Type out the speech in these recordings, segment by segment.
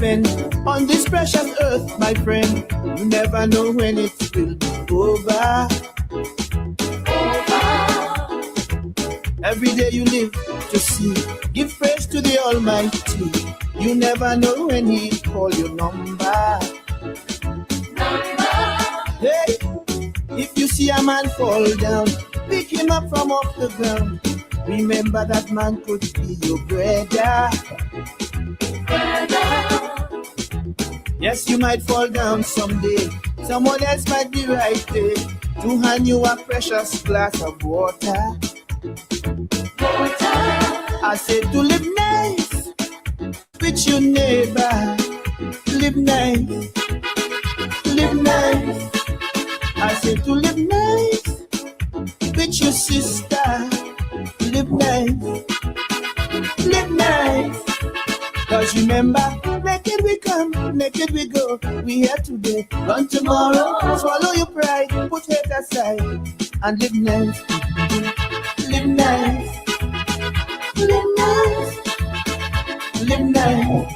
spend on this precious earth, my friend. You never know when it will be over. Every day you live to see, give praise to the Almighty. You never know when He call your number. Hey, if you see a man fall down, pick him up from off the ground. Remember that man could be your brother. Yes, you might fall down someday. Someone else might be right there to hand you a precious glass of water. I said to live nice with your neighbor. Live nice. Live nice. I said to live nice with your sister. Live nice. Live nice. Cause remember, naked we come, naked we go. We here today, gone tomorrow. Swallow your pride, put it aside, and live nice. Live nice. Live nice. Live nice.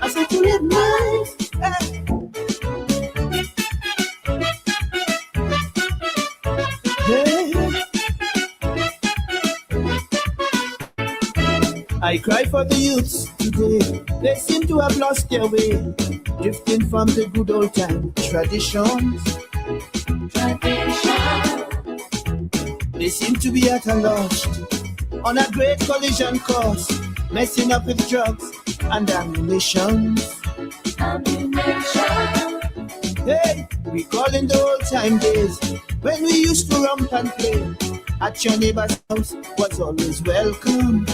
I said to live nice. Hey. I cry for the youths today. They seem to have lost their way, drifting from the good old time traditions. They seem to be at a loss on a great collision course, messing up with drugs and ammunition. Hey, recalling the old time days when we used to romp and play. At your neighbor's house was always welcome.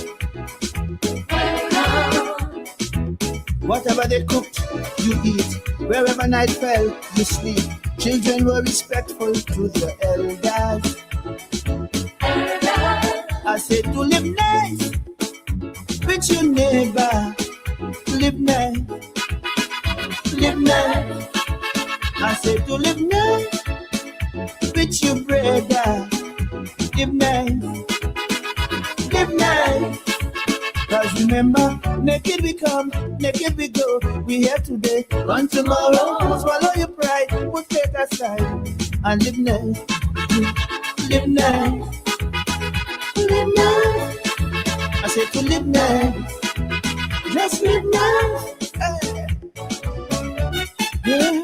Whatever they cooked, you eat. Wherever night fell, you sleep. Children were respectful to their elders. I said to live nice with your neighbor. Live nice. Live nice. I said to live nice with your brother. Live nice. Live nice. Cause remember, naked we come, naked we go. We here today, gone tomorrow. Swallow your pride, put it aside, and live nice. Live nice. Live nice. I said to live nice. Just live nice. Yeah.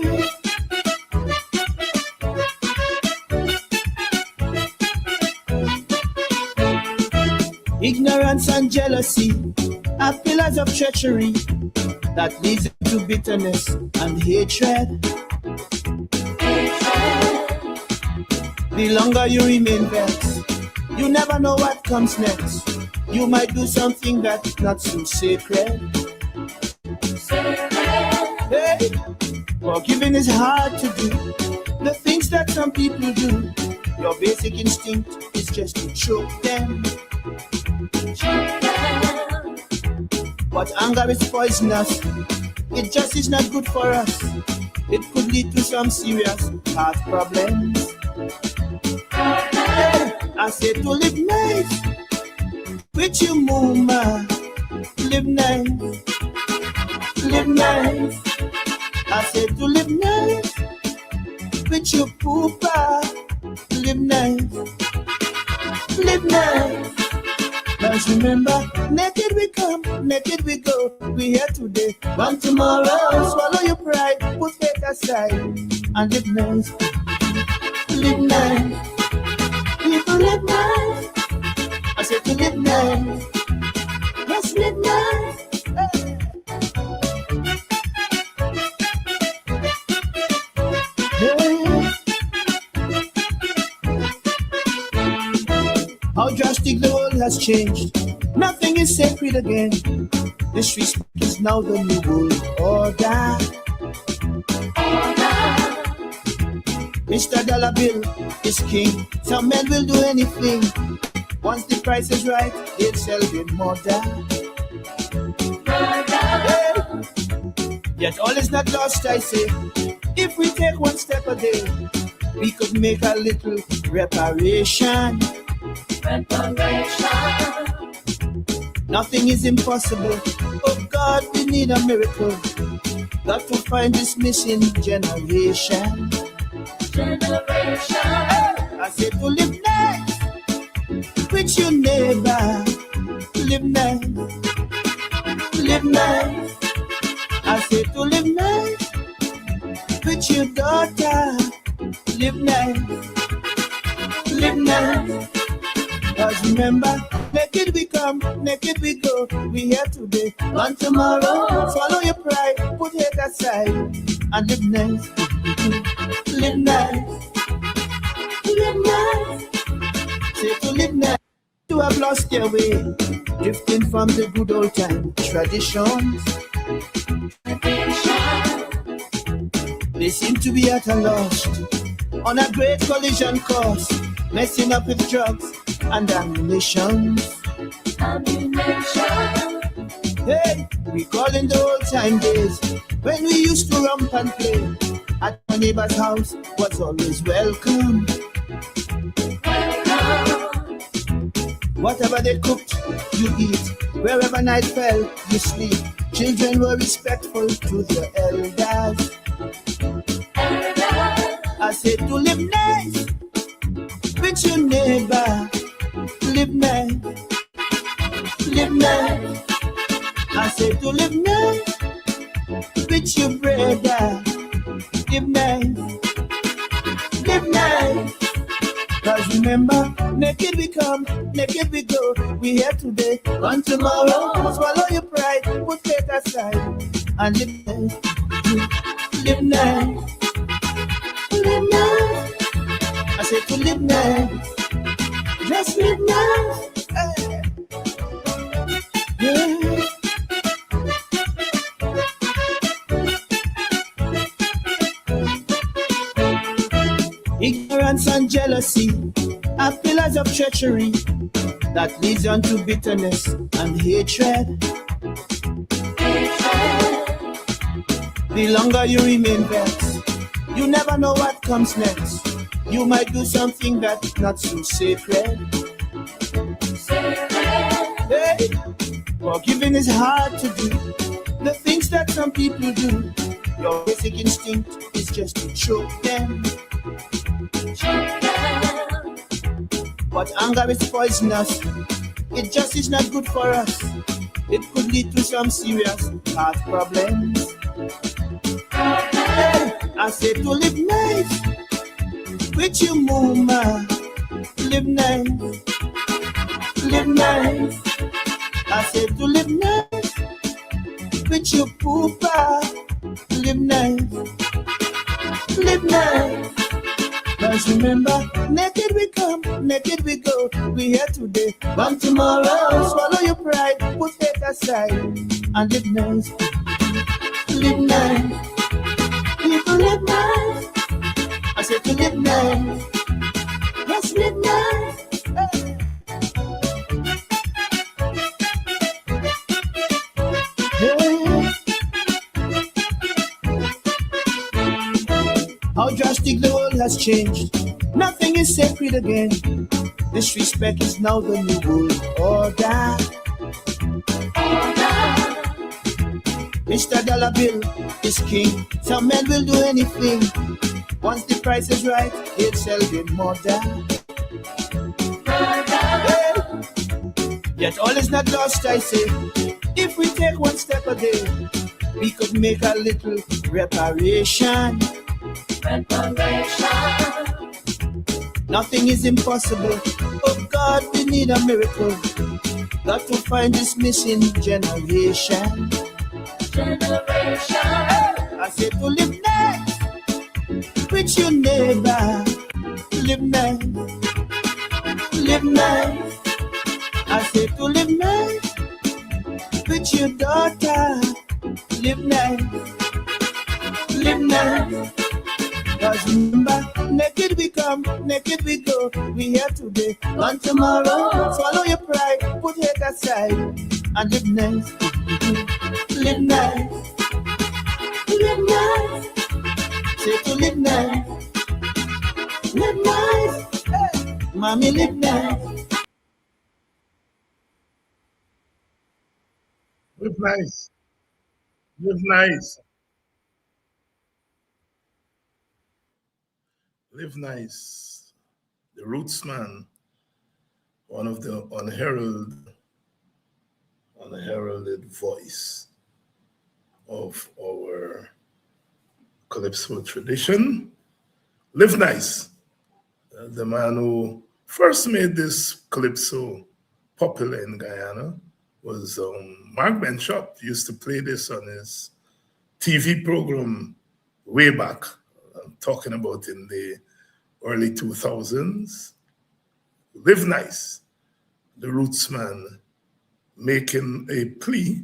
Ignorance and jealousy are pillars of treachery that leads to bitterness and hatred. The longer you remain vexed, you never know what comes next. You might do something that's not so sacred. Hey, forgiving is hard to do. The things that some people do, your basic instinct is just to choke them. But anger is poisonous. It just is not good for us. It could lead to some serious heart problems. Hey, I said to live nice with your mama. Live nice. Live nice. I said to live nice with your poopa. Live nice. Live nice. Cause remember, naked we come, naked we go. We here today, gone tomorrow. Swallow your pride, put it aside, and live nice. Live nice. People live nice. I said to live nice. Just live nice. Hey. How drastic the world has changed. Nothing is sacred again. Disrespect is now the new world order. Mr. Dollar Bill is king. Some men will do anything. Once the price is right, they'll sell their mother. Hey. Yet all is not lost, I say. If we take one step a day, we could make a little reparation. Nothing is impossible Oh God, we need a miracle. Got to find this missing generation. I said to live nice with your neighbor. Live nice, live nice. I said to live nice with your daughter. Live nice, live nice. Cause remember, naked we come, naked we go. We here today, gone tomorrow. Swallow your pride, put hate aside, and live nice. Live nice, live nice. Say to live nice. You have lost your way, drifting from the good old time traditions. They seem to be at a loss on a great collision course, messing up with drugs and ammunition. Hey, we call in the old time days when we used to romp and play. At my neighbor's house was always welcome. Whatever they cooked, you eat. Wherever night fell, you sleep. Children were respectful to their elders. I said to live nice with your neighbor. Live nice, live nice. I said to live nice with your brother. Live nice, live nice. Cause remember, naked we come, naked we go. We here today, gone tomorrow. Swallow your pride, put it aside, and live nice, live nice, live nice. I said to live nice, just live nice. Yeah. Ignorance and jealousy are pillars of treachery that leads on to bitterness and hatred. The longer you remain vexed, you never know what comes next. You might do something that's not so sacred. Hey, forgiving is hard to do. The things that some people do, your basic instinct is just to choke them. But anger is poisonous. It just is not good for us. It could lead to some serious heart problems. Hey, I said to live nice with your mama. Live nice, live nice. I said to live nice with your poopa. Live nice, live nice. Cause remember, naked we come, naked we go. We here today, gone tomorrow. Swallow your pride, put it aside, and live nice, live nice. People live nice. I said to live nice, just live nice. Hey. How drastic the world has changed. Nothing is sacred again. Disrespect is now the new world order. Mr. Dollar Bill is king. Some men will do anything. Once the price is right, he'll sell them more down. Hey. Yet all is not lost, I say. If we take one step a day, we could make a little reparation. Nothing is impossible. Oh God, we need a miracle. Got to find this missing generation. I said to live nice with your neighbor. Live nice, live nice. I said to live nice with your daughter. Live nice, live nice. Cause remember, naked we come, naked we go. We here today, gone tomorrow. Swallow your pride, put it aside, and live nice, live nice, live nice. Say to live nice, live nice. Hey, mommy, live nice. nice. Live nice. Live nice. The Rootsman, one of the unheralded voice of our calypso tradition. Live nice. The man who first made this calypso popular in Guyana was Mark Benchop. Used to play this on his TV program way back, talking about in the early 2000s. Live nice. The Rootsman making a plea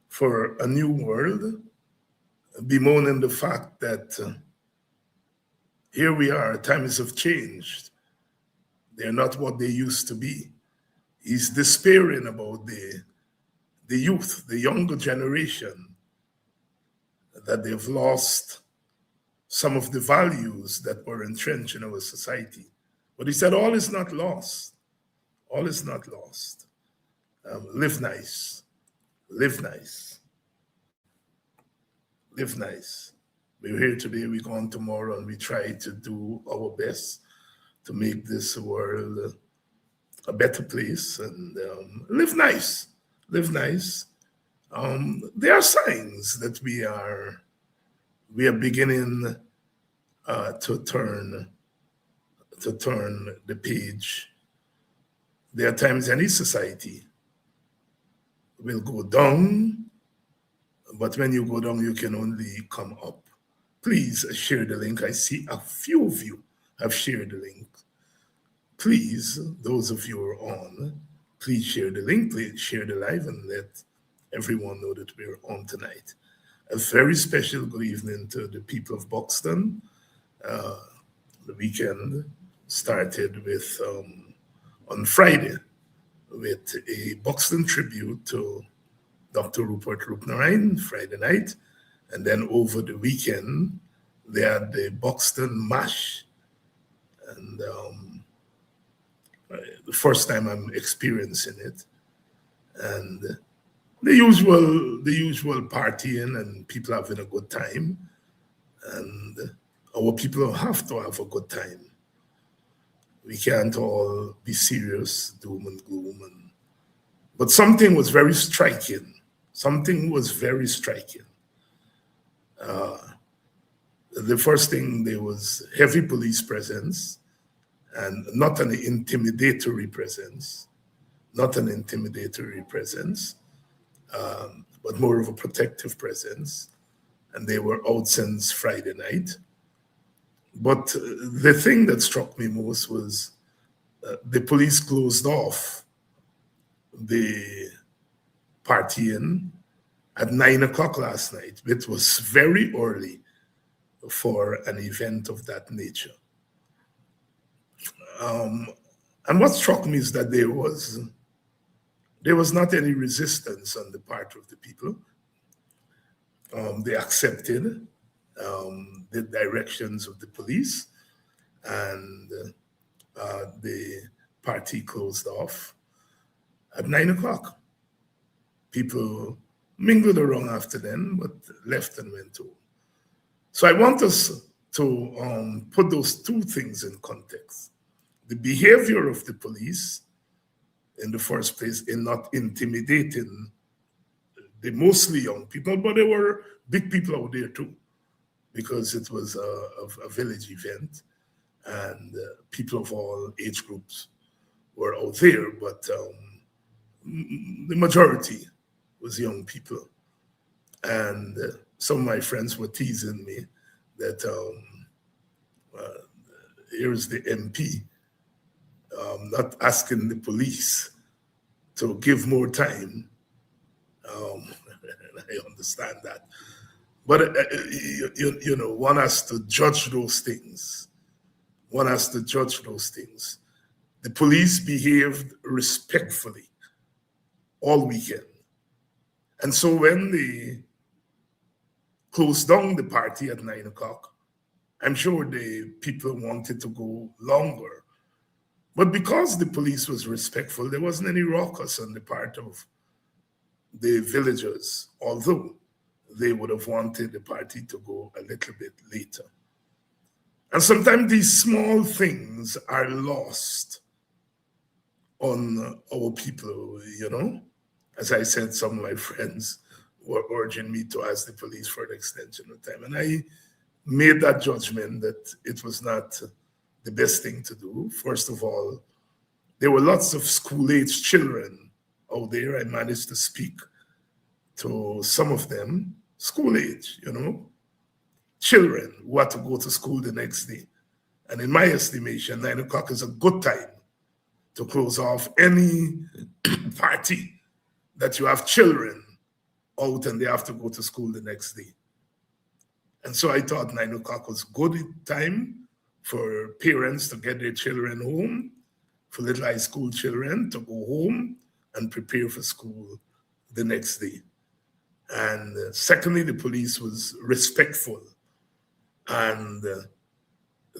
for a new world, bemoaning the fact that here we are, times have changed. They're not what they used to be. He's despairing about the youth, the younger generation, that they've lost some of the values that were entrenched in our society. But he said, all is not lost. All is not lost. Live nice. Live nice. Live nice. We're here today, we're gone tomorrow, and we try to do our best to make this world a better place and live nice. Live nice. There are signs that we are beginning to turn the page. There are times any society will go down, but when you go down, you can only come up. Please share the link. I see a few of you have shared the link. Please, those of you who are on, please share the link, please share the live, and let everyone know that we're on tonight. A very special good evening to the people of Buxton. The weekend started with, on Friday, with a Buxton tribute to Dr. Rupert Roopnaraine, Friday night. And then over the weekend, they had the Buxton Mash. And the first time I'm experiencing it. And the usual partying and people having a good time. And our people have to have a good time. We can't all be serious, doom and gloom. But something was very striking. Something was very striking. The first thing, there was heavy police presence, and not an intimidatory presence, but more of a protective presence. And they were out since Friday night. But the thing that struck me most was the police closed off the partying at 9 o'clock last night, which was very early for an event of that nature. And what struck me is that there was not any resistance on the part of the people. They accepted the directions of the police, and the party closed off at 9 o'clock. People mingled around after then, but left and went home. So I want us to put those two things in context. The behavior of the police, in the first place, in not intimidating the mostly young people, but there were big people out there too, because it was a village event, and people of all age groups were out there, but the majority was young people. And some of my friends were teasing me that here's the MP not asking the police to give more time. I understand that. But, you know, one has to judge those things. The police behaved respectfully all weekend. And so when they closed down the party at 9 o'clock, I'm sure the people wanted to go longer. But because the police was respectful, there wasn't any ruckus on the part of the villagers, although they would have wanted the party to go a little bit later. And sometimes these small things are lost on our people, you know. As I said, some of my friends were urging me to ask the police for an extension of time. And I made that judgment that it was not the best thing to do. First of all, there were lots of school-age children out there. I managed to speak to some of them, school-age, you know, children who had to go to school the next day. And in my estimation, 9 o'clock is a good time to close off any party that you have children out and they have to go to school the next day. And so I thought 9 o'clock was good time for parents to get their children home, for little high school children to go home and prepare for school the next day. And secondly, the police was respectful. And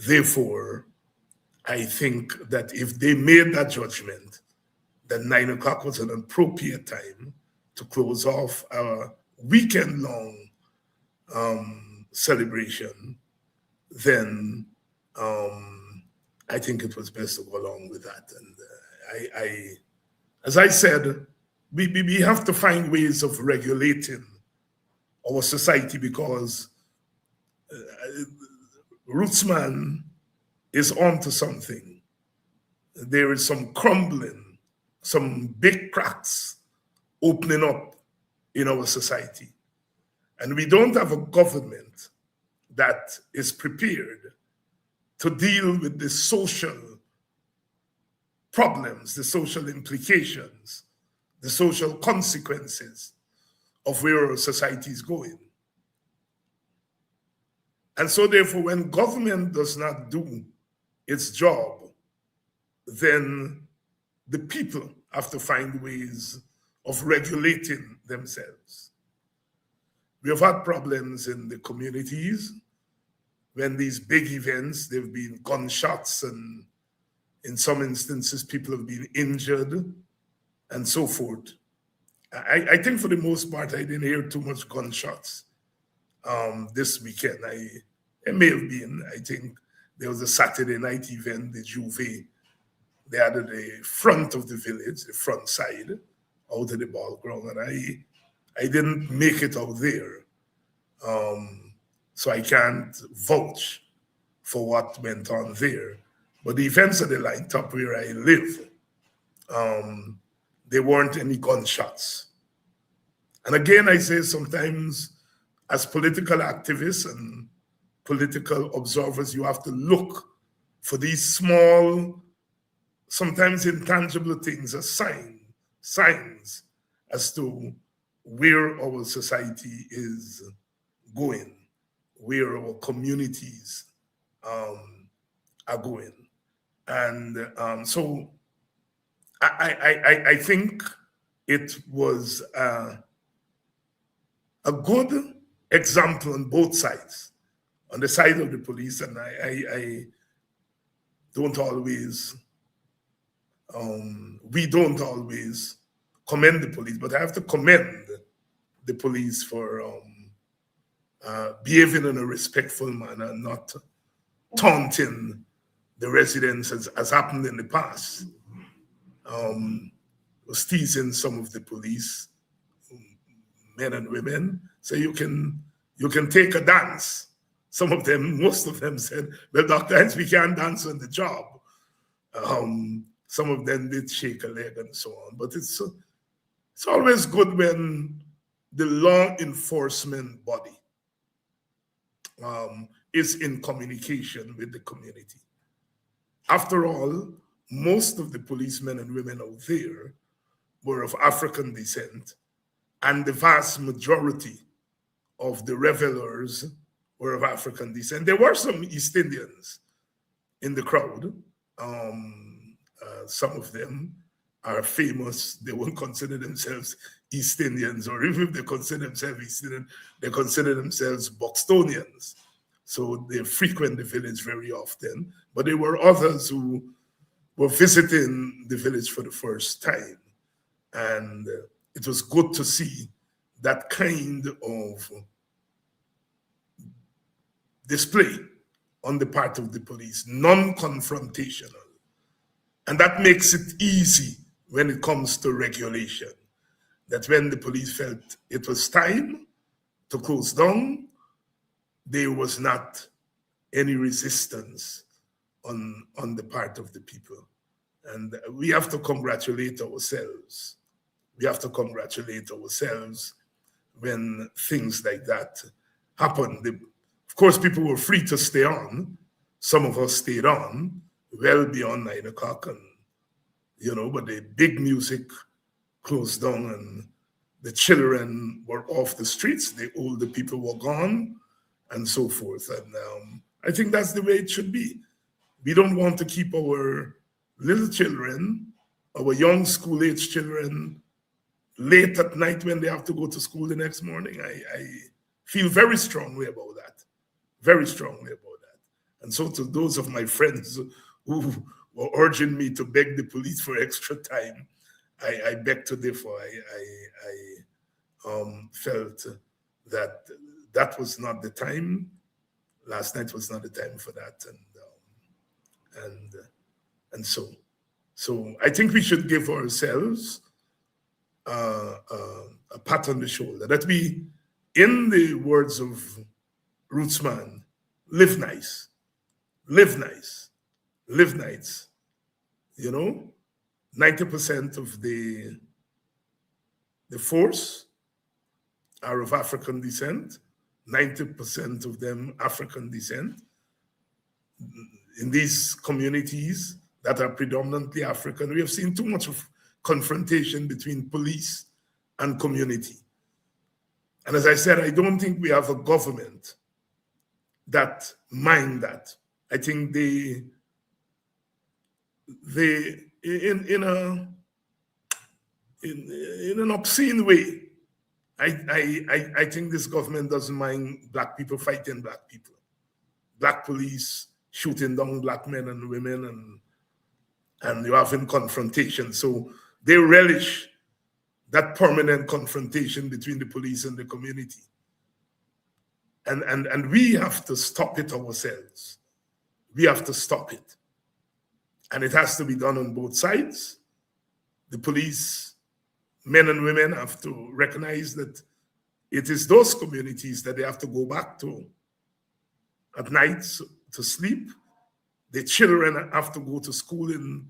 therefore, I think that if they made that judgment, that 9 o'clock was an appropriate time to close off our weekend-long celebration, then I think it was best to go along with that. And as I said, we have to find ways of regulating our society, because Rootsman is onto something. There is some crumbling, some big cracks opening up in our society. And we don't have a government that is prepared to deal with the social problems, the social implications, the social consequences of where our society is going. And so therefore, when government does not do its job, then the people have to find ways of regulating themselves. We have had problems in the communities when these big events, there have been gunshots, and in some instances, people have been injured and so forth. I think for the most part, I didn't hear too much gunshots this weekend. It may have been, I think there was a Saturday night event, the Juve. They had at the front of the village, the front side, out of the ball ground, and I didn't make it out there. So I can't vouch for what went on there. But the events at the line top where I live, there weren't any gunshots. And again, I say sometimes as political activists and political observers, you have to look for these small, sometimes intangible things as signs as to where our society is going, where our communities are going. And so I think it was a good example on both sides. On the side of the police, and I don't always, we don't always commend the police, but I have to commend the police for behaving in a respectful manner, not taunting the residents as happened in the past. Was teasing some of the police, men and women, so you can take a dance. Some of them, most of them said, well, Dr. Hines, we can't dance on the job. Some of them did shake a leg and so on. But it's always good when the law enforcement body is in communication with the community. After all, most of the policemen and women out there were of African descent, and the vast majority of the revelers were of African descent. There were some East Indians in the crowd. Some of them are famous. They won't consider themselves East Indians, or even if they consider themselves East Indian, they consider themselves Buxtonians. So they frequent the village very often. But there were others who were visiting the village for the first time. And it was good to see that kind of display on the part of the police, non-confrontational. And that makes it easy when it comes to regulation. That when the police felt it was time to close down, there was not any resistance on the part of the people. And we have to congratulate ourselves. We have to congratulate ourselves when things like that happen. Of course, people were free to stay on. Some of us stayed on well beyond 9 o'clock, and but the big music closed down, and the children were off the streets. The older people were gone, and so forth. And I think that's the way it should be. We don't want to keep our little children, our young school-age children, late at night when they have to go to school the next morning. I feel very strongly about that, very strongly about that. And so to those of my friends who were urging me to beg the police for extra time, I beg to differ. I felt that that was not the time. Last night was not the time for that, and so I think we should give ourselves a pat on the shoulder, that we, in the words of Rootsman, live nice, live nice, live nice. 90% of the force are of African descent, 90% of them African descent. In these communities that are predominantly African, we have seen too much of confrontation between police and community. And as I said, I don't think we have a government that mind that. I think they in an obscene way, I think this government doesn't mind Black people fighting Black people, Black police shooting down Black men and women, and you're having confrontation. So they relish that permanent confrontation between the police and the community. And we have to stop it ourselves. We have to stop it. And it has to be done on both sides. The police, men and women, have to recognize that it is those communities that they have to go back to at night to sleep. The children have to go to school in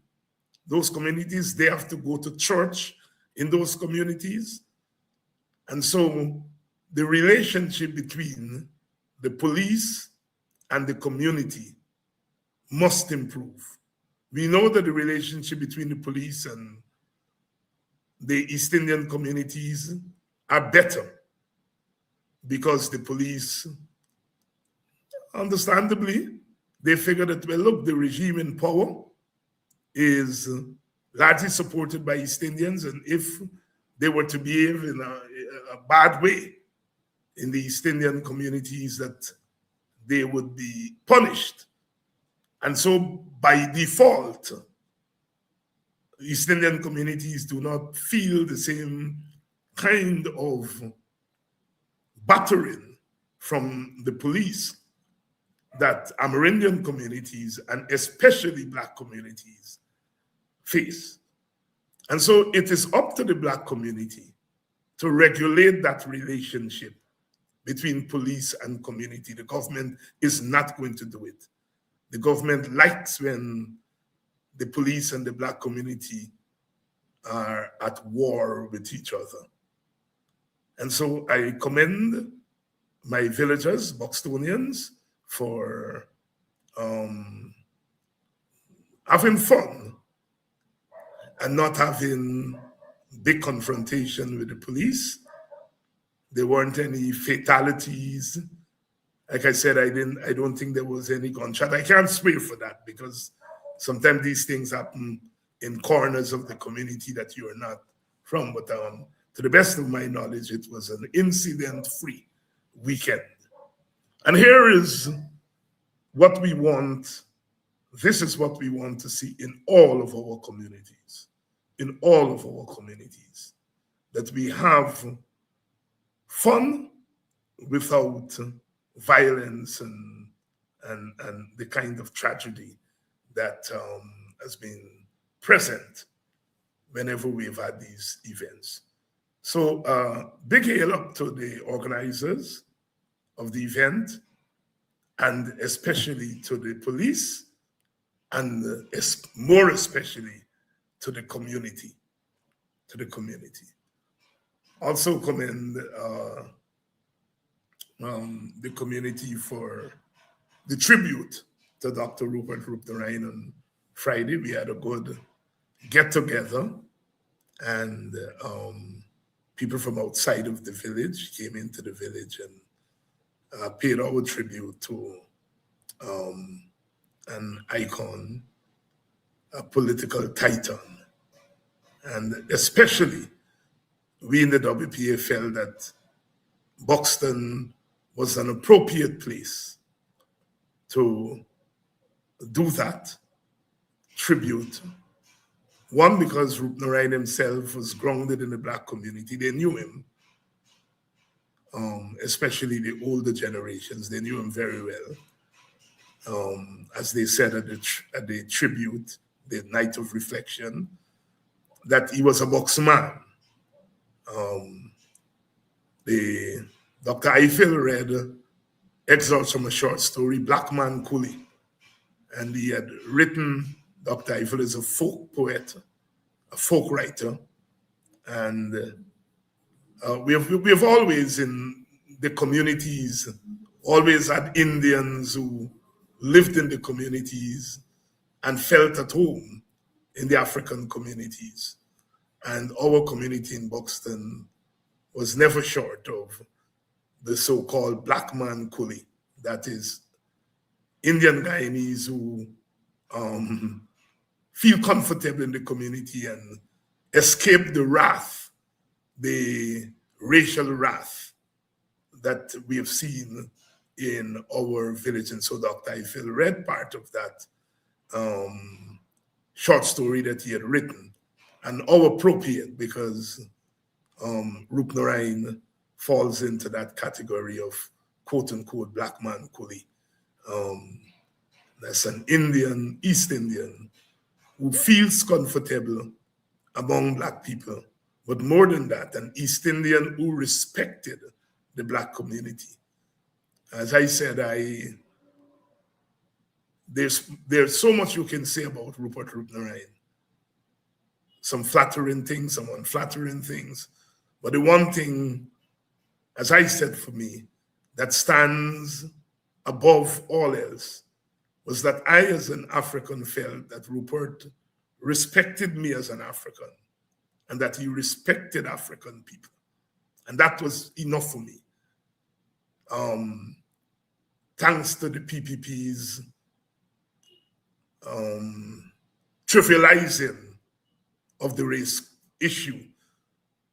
those communities. They have to go to church in those communities. And so the relationship between the police and the community must improve. We know that the relationship between the police and the East Indian communities are better because the police, understandably, they figure that, well, look, the regime in power is largely supported by East Indians, and if they were to behave in a bad way in the East Indian communities, that they would be punished. And so by default, East Indian communities do not feel the same kind of battering from the police that Amerindian communities, and especially Black communities, face. And so it is up to the Black community to regulate that relationship between police and community. The government is not going to do it. The government likes when the police and the Black community are at war with each other. And so I commend my villagers, Buxtonians, for having fun and not having big confrontation with the police. There weren't any fatalities. Like I said, I don't think there was any gunshot. I can't swear for that because sometimes these things happen in corners of the community that you are not from. But to the best of my knowledge, it was an incident-free weekend. And here is what we want. This is what we want to see in all of our communities. In all of our communities. that we have fun without violence and the kind of tragedy that has been present whenever we've had these events. So big hail up to the organizers of the event, and especially to the police, and more especially to the community. Also commend the community for the tribute to Dr. Rupert Roopnaraine on Friday. We had a good get together, and people from outside of the village came into the village and paid our tribute to an icon, a political titan. And especially, we in the WPA felt that Buxton was an appropriate place to do that tribute. One, because Roopnaraine himself was grounded in the Black community. They knew him, especially the older generations. They knew him very well. As they said at the tribute, the night of reflection, that he was a Bucks man. Dr. Eiffel read excerpts from a short story, Black Man Coolie, and he had written, Dr. Eiffel is a folk poet, a folk writer, and we have always in the communities, always had Indians who lived in the communities and felt at home in the African communities. And our community in Buxton was never short of the so-called Black Man Coolie, that is Indian Guyanese who feel comfortable in the community and escape the wrath, the racial wrath that we have seen in our village. And so Dr. Eiffel read part of that short story that he had written, and how appropriate, because Roopnaraine falls into that category of quote-unquote Black Man Coolie. That's an Indian, East Indian, who feels comfortable among Black people, but more than that, an East Indian who respected the Black community. As I said, there's so much you can say about Rupert Roopnaraine. Some flattering things, some unflattering things. But the one thing, as I said, for me, that stands above all else was that I, as an African, felt that Rupert respected me as an African and that he respected African people. And that was enough for me. Thanks to the PPP's trivializing of the race issue,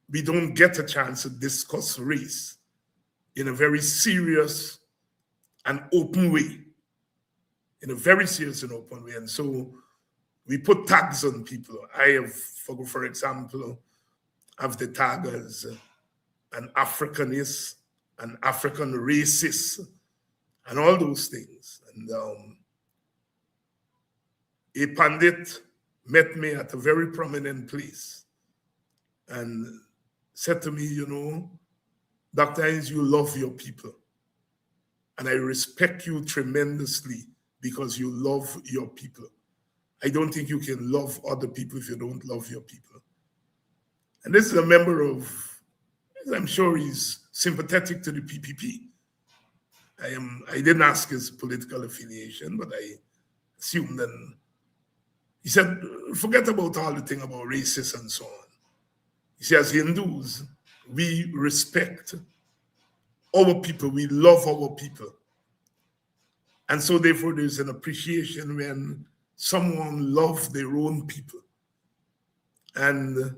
we don't get a chance to discuss race in a very serious and open way, And so we put tags on people. I have, for example, have the tag as an Africanist, an African racist, and all those things. And a Pandit met me at a very prominent place and said to me, you know, Dr. Hines, you love your people. And I respect you tremendously because you love your people. I don't think you can love other people if you don't love your people. And this is a member of, I'm sure he's sympathetic to the PPP. I didn't ask his political affiliation, but I assumed then. He said, forget about all the thing about racism and so on. He says, Hindus, we respect our people, we love our people. And so therefore there's an appreciation when someone loves their own people. And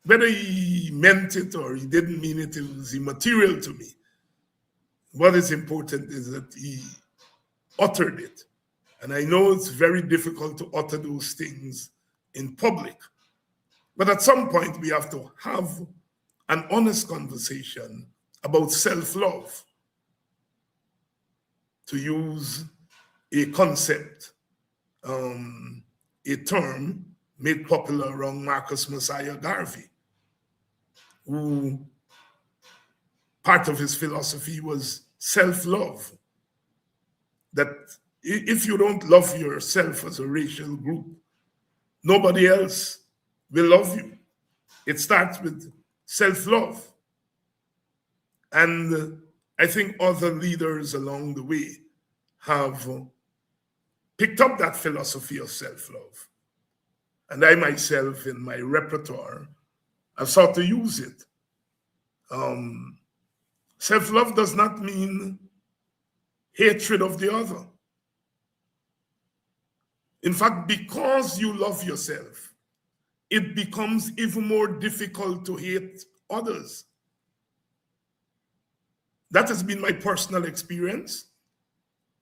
whether he meant it or he didn't mean it, it was immaterial to me. What is important is that he uttered it. And I know it's very difficult to utter those things in public. But at some point, we have to have an honest conversation about self-love, to use a concept, a term made popular around Marcus Messiah Garvey, who part of his philosophy was self-love. That if you don't love yourself as a racial group, nobody else will love you. It starts with self-love. And I think other leaders along the way have picked up that philosophy of self-love. And I myself, in my repertoire, have sought to use it. Self-love does not mean hatred of the other. In fact, because you love yourself, it becomes even more difficult to hate others. That has been my personal experience.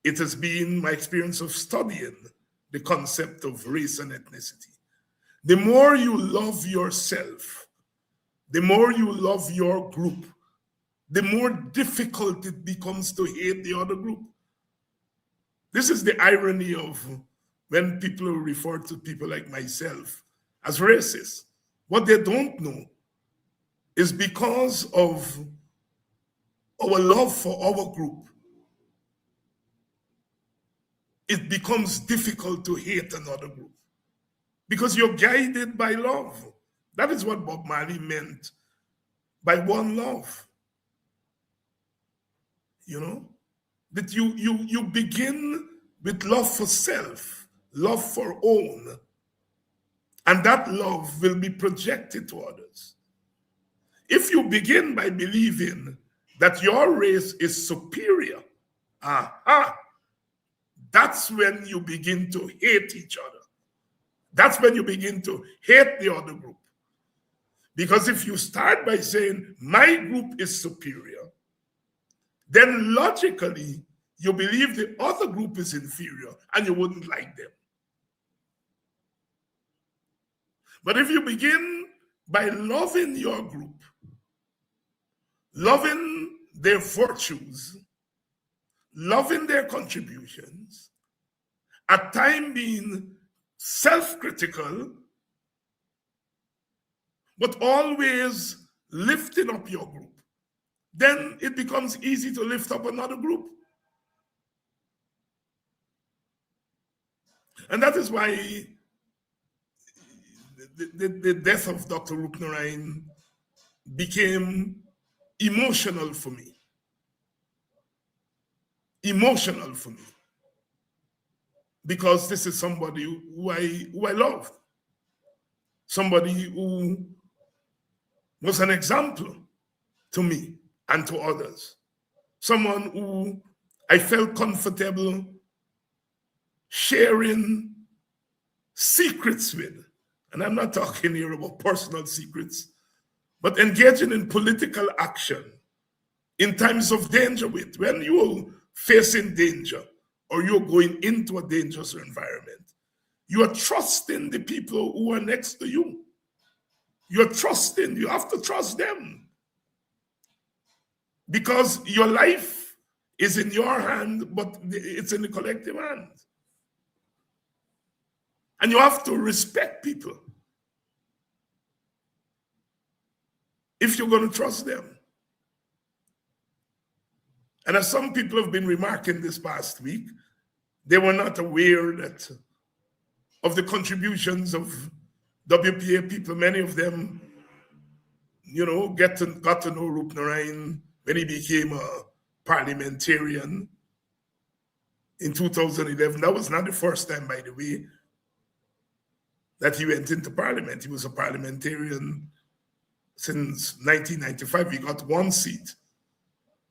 It has been my experience of studying the concept of race and ethnicity. The more you love yourself, the more you love your group, the more difficult it becomes to hate the other group. This is the irony of when people refer to people like myself as racist. What they don't know is because of our love for our group, it becomes difficult to hate another group because you're guided by love. That is what Bob Marley meant by one love. You know, that you begin with love for self, love for own, and that love will be projected to others. If you begin by believing that your race is superior, that's when you begin to hate each other. That's when you begin to hate the other group. Because if you start by saying, my group is superior, then logically, you believe the other group is inferior and you wouldn't like them. But if you begin by loving your group, loving their virtues, loving their contributions, at times being self-critical, but always lifting up your group, then it becomes easy to lift up another group. And that is why the death of Dr. Roopnarine became emotional for me. Emotional for me. Because this is somebody who I loved. Somebody who was an example to me and to others. Someone who I felt comfortable sharing secrets with. And I'm not talking here about personal secrets, but engaging in political action in times of danger with. When you're facing danger or you're going into a dangerous environment, you are trusting the people who are next to you. You're trusting, you have to trust them. Because your life is in your hand, but it's in the collective hand. And you have to respect people if you're going to trust them. And as some people have been remarking this past week, they were not aware of the contributions of WPA people. Many of them, you know, got to know Roopnarine when he became a parliamentarian in 2011. That was not the first time, by the way, that he went into parliament. He was a parliamentarian since 1995. He got one seat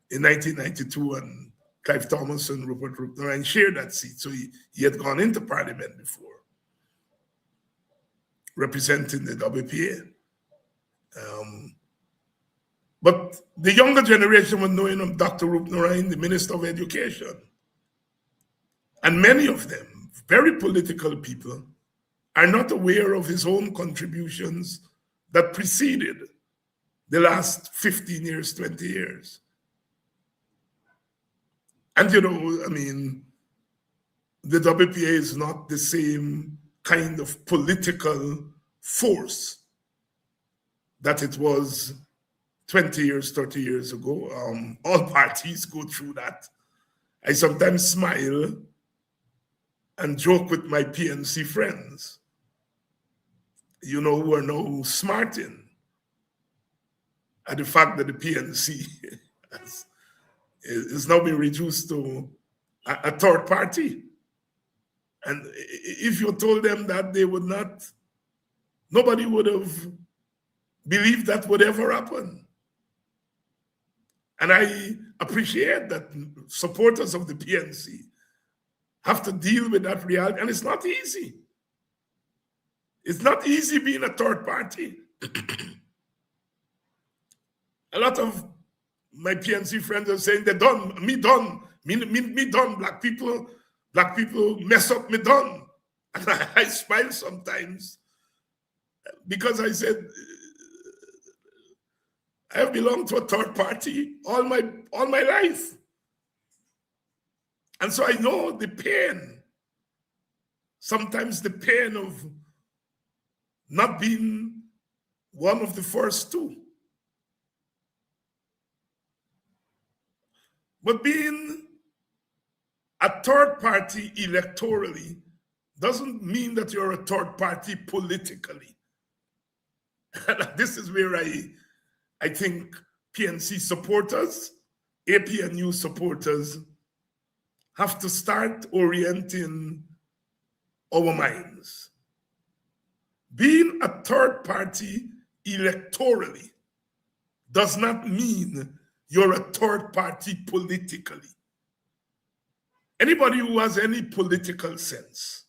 in 1992, and Clive Thomas and Rupert Roopnarine shared that seat. So he had gone into parliament before, representing the WPA. But the younger generation was knowing of Dr. Roopnarine, the Minister of Education. And many of them, very political people, are not aware of his own contributions that preceded the last 15 years, 20 years. And you know, I mean, the WPA is not the same kind of political force that it was 20 years, 30 years ago. All parties go through that. I sometimes smile and joke with my PNC friends, you know, who are now smarting at the fact that the PNC is now being reduced to a third party. And if you told them that, they would not, nobody would have believed that would ever happen. And I appreciate that supporters of the PNC have to deal with that reality. And it's not easy. It's not easy being a third party. A lot of my PNC friends are saying they're done, me done, me done, black people mess up, me done. And I smile sometimes because I said, I have belonged to a third party all my life. And so I know the pain, sometimes the pain of not being one of the first two. But being a third party electorally doesn't mean that you're a third party politically. This is where I think PNC supporters, APNU supporters, have to start orienting our minds. Being a third party electorally does not mean you're a third party politically. Anybody who has any political sense,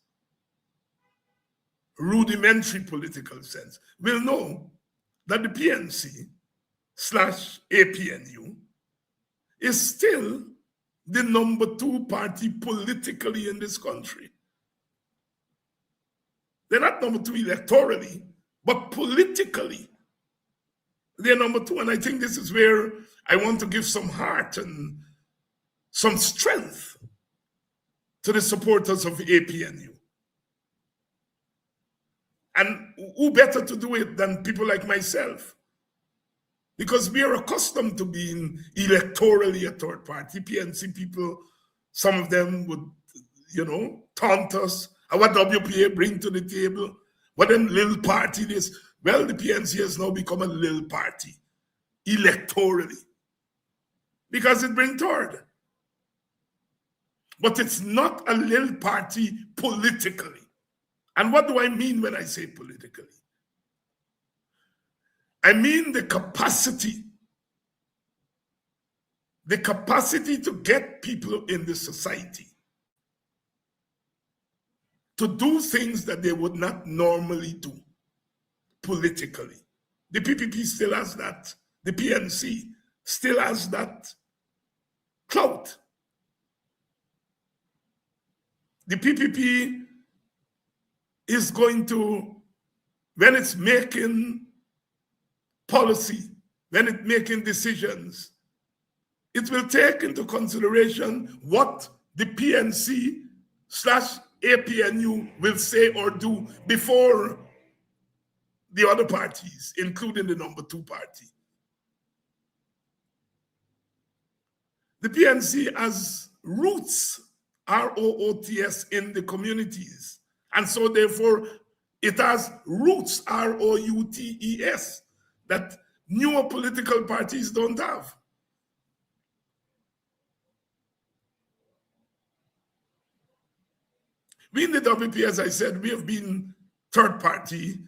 rudimentary political sense, will know that the PNC/APNU is still the number 2 party politically in this country. They're not number 2 electorally, but politically, they're number 2. And I think this is where I want to give some heart and some strength to the supporters of APNU. And who better to do it than people like myself? Because we are accustomed to being electorally a third party. PNC people, some of them would, you know, taunt us. What WPA bring to the table? What them little party this? Well, the PNC has now become a little party, electorally, because it brings third. But it's not a little party politically. And what do I mean when I say politically? I mean the capacity to get people in the society to do things that they would not normally do politically. The PPP still has that. The PNC still has that clout. The PPP is going to, when it's making policy, when it's making decisions, it will take into consideration what the PNC/APNU will say or do before the other parties, including the number 2 party. The PNC has roots, R-O-O-T-S, in the communities. And so therefore, it has roots, R-O-U-T-E-S, that newer political parties don't have. We in the WP, as I said, we have been third party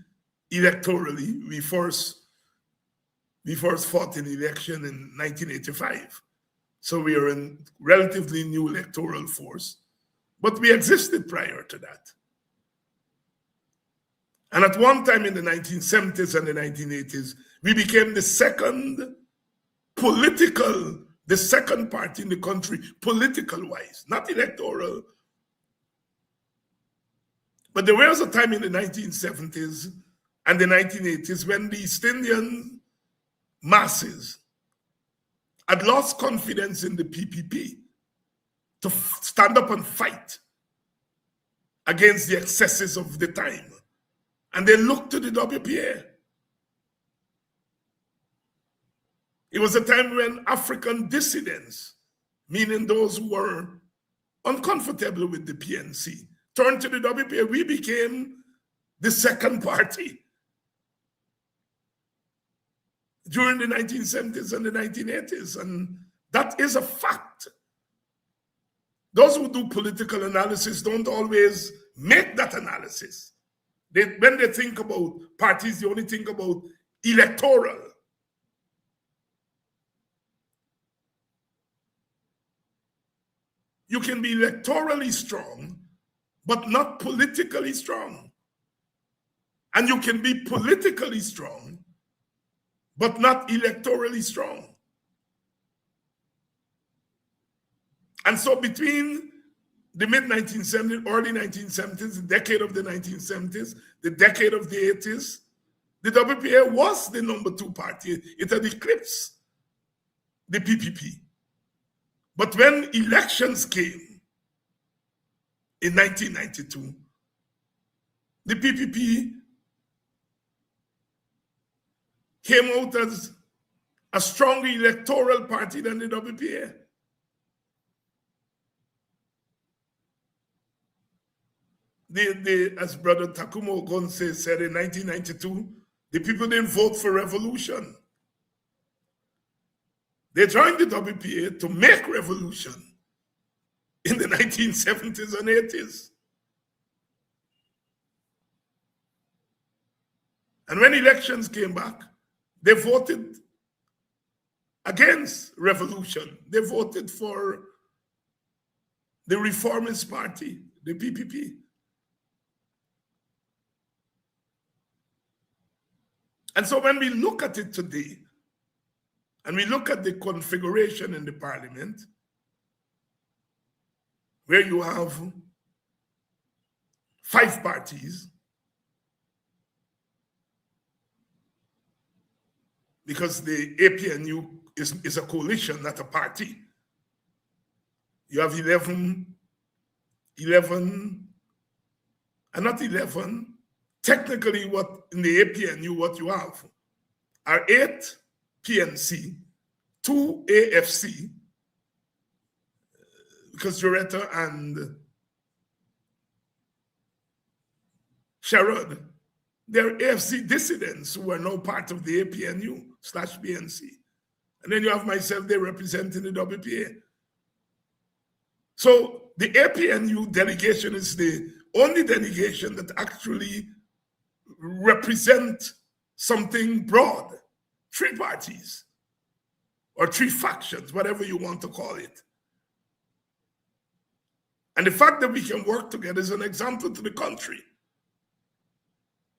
electorally. We first fought in election in 1985. So we are a relatively new electoral force, but we existed prior to that. And at one time in the 1970s and the 1980s, we became the second party in the country, political-wise, not electoral. But there was a time in the 1970s and the 1980s, when the East Indian masses had lost confidence in the PPP to stand up and fight against the excesses of the time. And they looked to the WPA. It was a time when African dissidents, meaning those who were uncomfortable with the PNC, turned to the WPA. We became the second party during the 1970s and the 1980s, and that is a fact. Those who do political analysis don't always make that analysis. When they think about parties, they only think about electoral. You can be electorally strong, but not politically strong. And you can be politically strong, but not electorally strong. And so between the mid-1970s, early 1970s, the decade of the 1970s, the decade of the 80s, the WPA was the #2 party. It had eclipsed the PPP. But when elections came in 1992, the PPP came out as a stronger electoral party than the WPA. As Brother Takumo Ogonse said in 1992, the people didn't vote for revolution. They joined the WPA to make revolution in the 1970s and 80s. And when elections came back, they voted against revolution. They voted for the Reformist Party, the PPP. And so when we look at it today, and we look at the configuration in the parliament, where you have 5 parties, because the APNU is a coalition, not a party. You have 11, and not 11, technically what in the APNU, what you have are 8 PNC, 2 AFC, because Joretta and Sherrod, they're AFC dissidents who are now part of the APNU/PNC. And then you have myself, they represent in the WPA. So the APNU delegation is the only delegation that actually represent something broad. 3 parties or 3 factions, whatever you want to call it. And the fact that we can work together is an example to the country.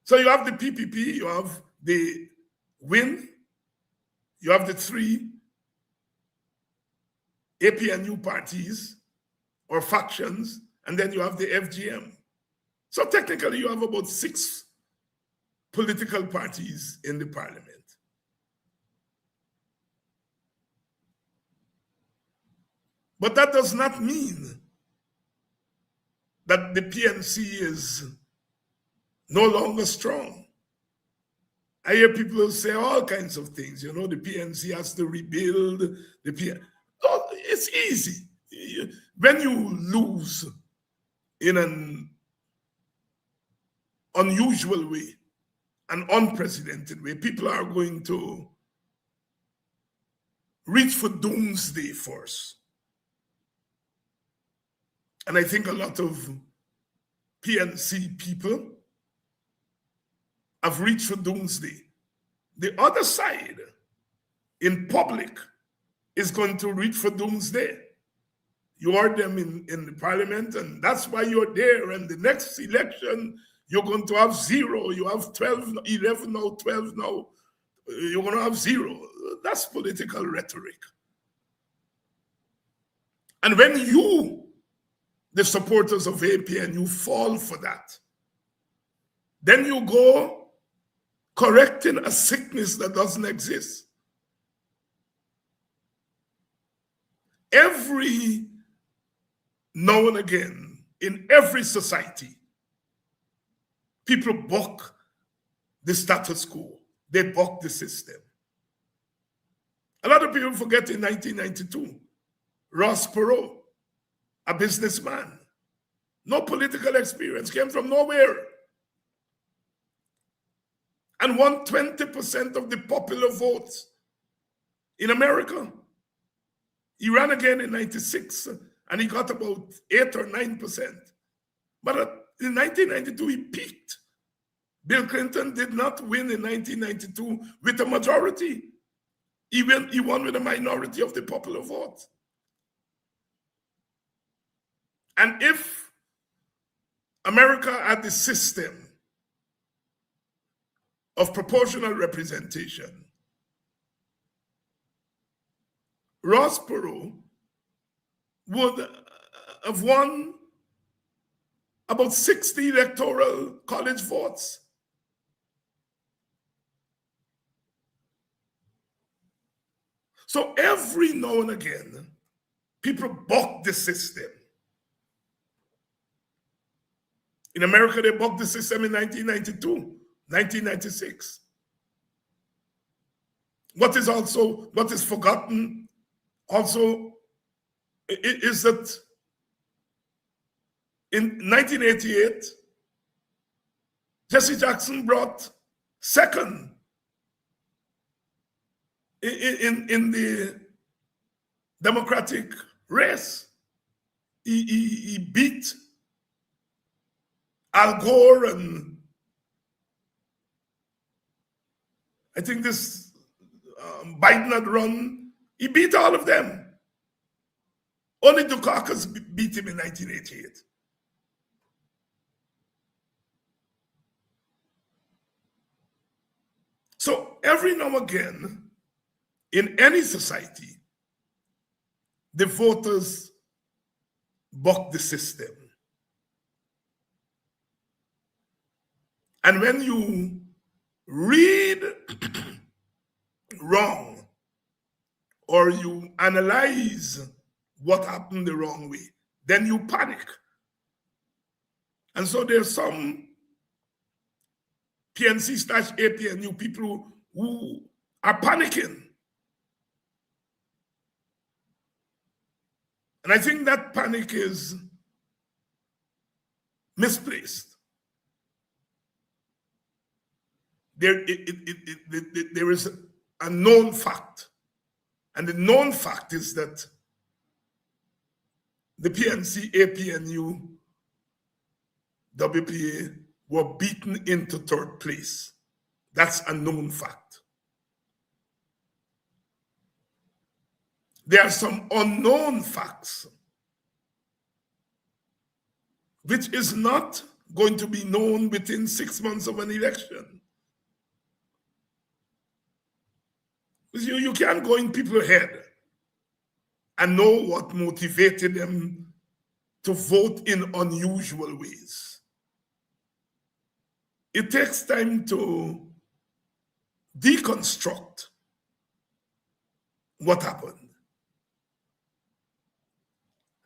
So you have the PPP, you have the WIN, you have the 3 APNU parties or factions, and then you have the FGM. So technically you have about 6 political parties in the parliament. But that does not mean that the PNC is no longer strong. I hear people say all kinds of things. You know, the PNC has to rebuild. Oh, it's easy. When you lose in an unusual way, an unprecedented way, people are going to reach for doomsday first. And I think a lot of PNC people have reached for doomsday. The other side, in public, is going to reach for doomsday. You heard them in the parliament, and that's why you're there. And the next election, you're going to have 0. You have 12, 11 now, 12 now. You're going to have 0. That's political rhetoric. And when you, the supporters of APNU, fall for that, then you go correcting a sickness that doesn't exist. Every now and again, in every society, people buck the status quo. They buck the system. A lot of people forget in 1992, Ross Perot, a businessman, no political experience, came from nowhere, and won 20% of the popular votes in America. He ran again in 96, and he got about 8 or 9%. But in 1992, he peaked. Bill Clinton did not win in 1992 with a majority. He won with a minority of the popular vote. And if America had the system of proportional representation, Ross Perot would have won about 60 electoral college votes. So every now and again, people buck the system. In America, they bucked the system in 1992, 1996. What is forgotten also is that in 1988, Jesse Jackson brought second in the Democratic race. He beat Al Gore, and I think this Biden had run. He beat all of them. Only Dukakis beat him in 1988. So every now and again, in any society, the voters buck the system. And when you read wrong or you analyze what happened the wrong way, then you panic. And so there's some PNC/APNU people who are panicking. And I think that panic is misplaced. There is a known fact. And the known fact is that the PNC, APNU, WPA were beaten into third place. That's a known fact. There are some unknown facts, which is not going to be known within 6 months of an election. You can't go in people's head and know what motivated them to vote in unusual ways. It takes time to deconstruct what happened.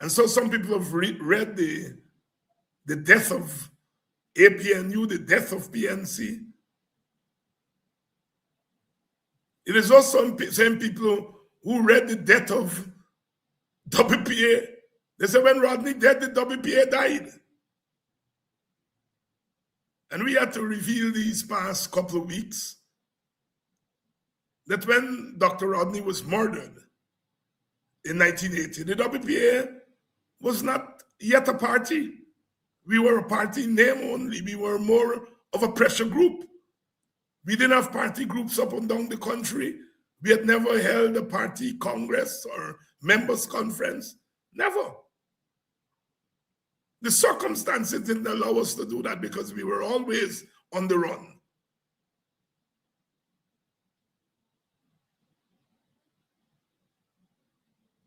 And so some people have read the death of APNU, the death of PNC. It is also same people who read the death of WPA. They said when Rodney died, the WPA died. And we had to reveal these past couple of weeks that when Dr. Rodney was murdered in 1980, the WPA was not yet a party. We were a party in name only. We were more of a pressure group. We didn't have party groups up and down the country. We had never held a party congress or members conference. Never. The circumstances didn't allow us to do that because we were always on the run.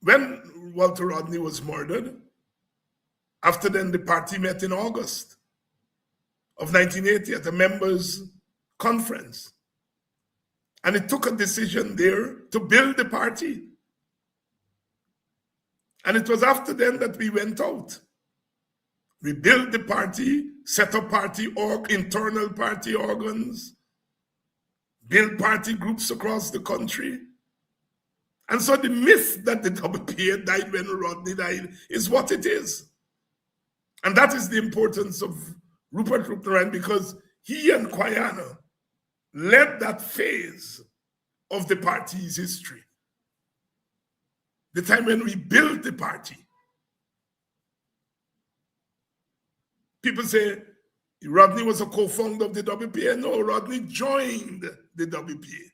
When Walter Rodney was murdered, after then the party met in August of 1980 at a members conference. And it took a decision there to build the party. And it was after then that we went out. We built the party, set up internal party organs, built party groups across the country. And so the myth that the WPA died when Rodney died is what it is. And that is the importance of Rupert Roopnarine, because he and Kwayana led that phase of the party's history. The time when we built the party. People say Rodney was a co-founder of the WPA. No, Rodney joined the WPA.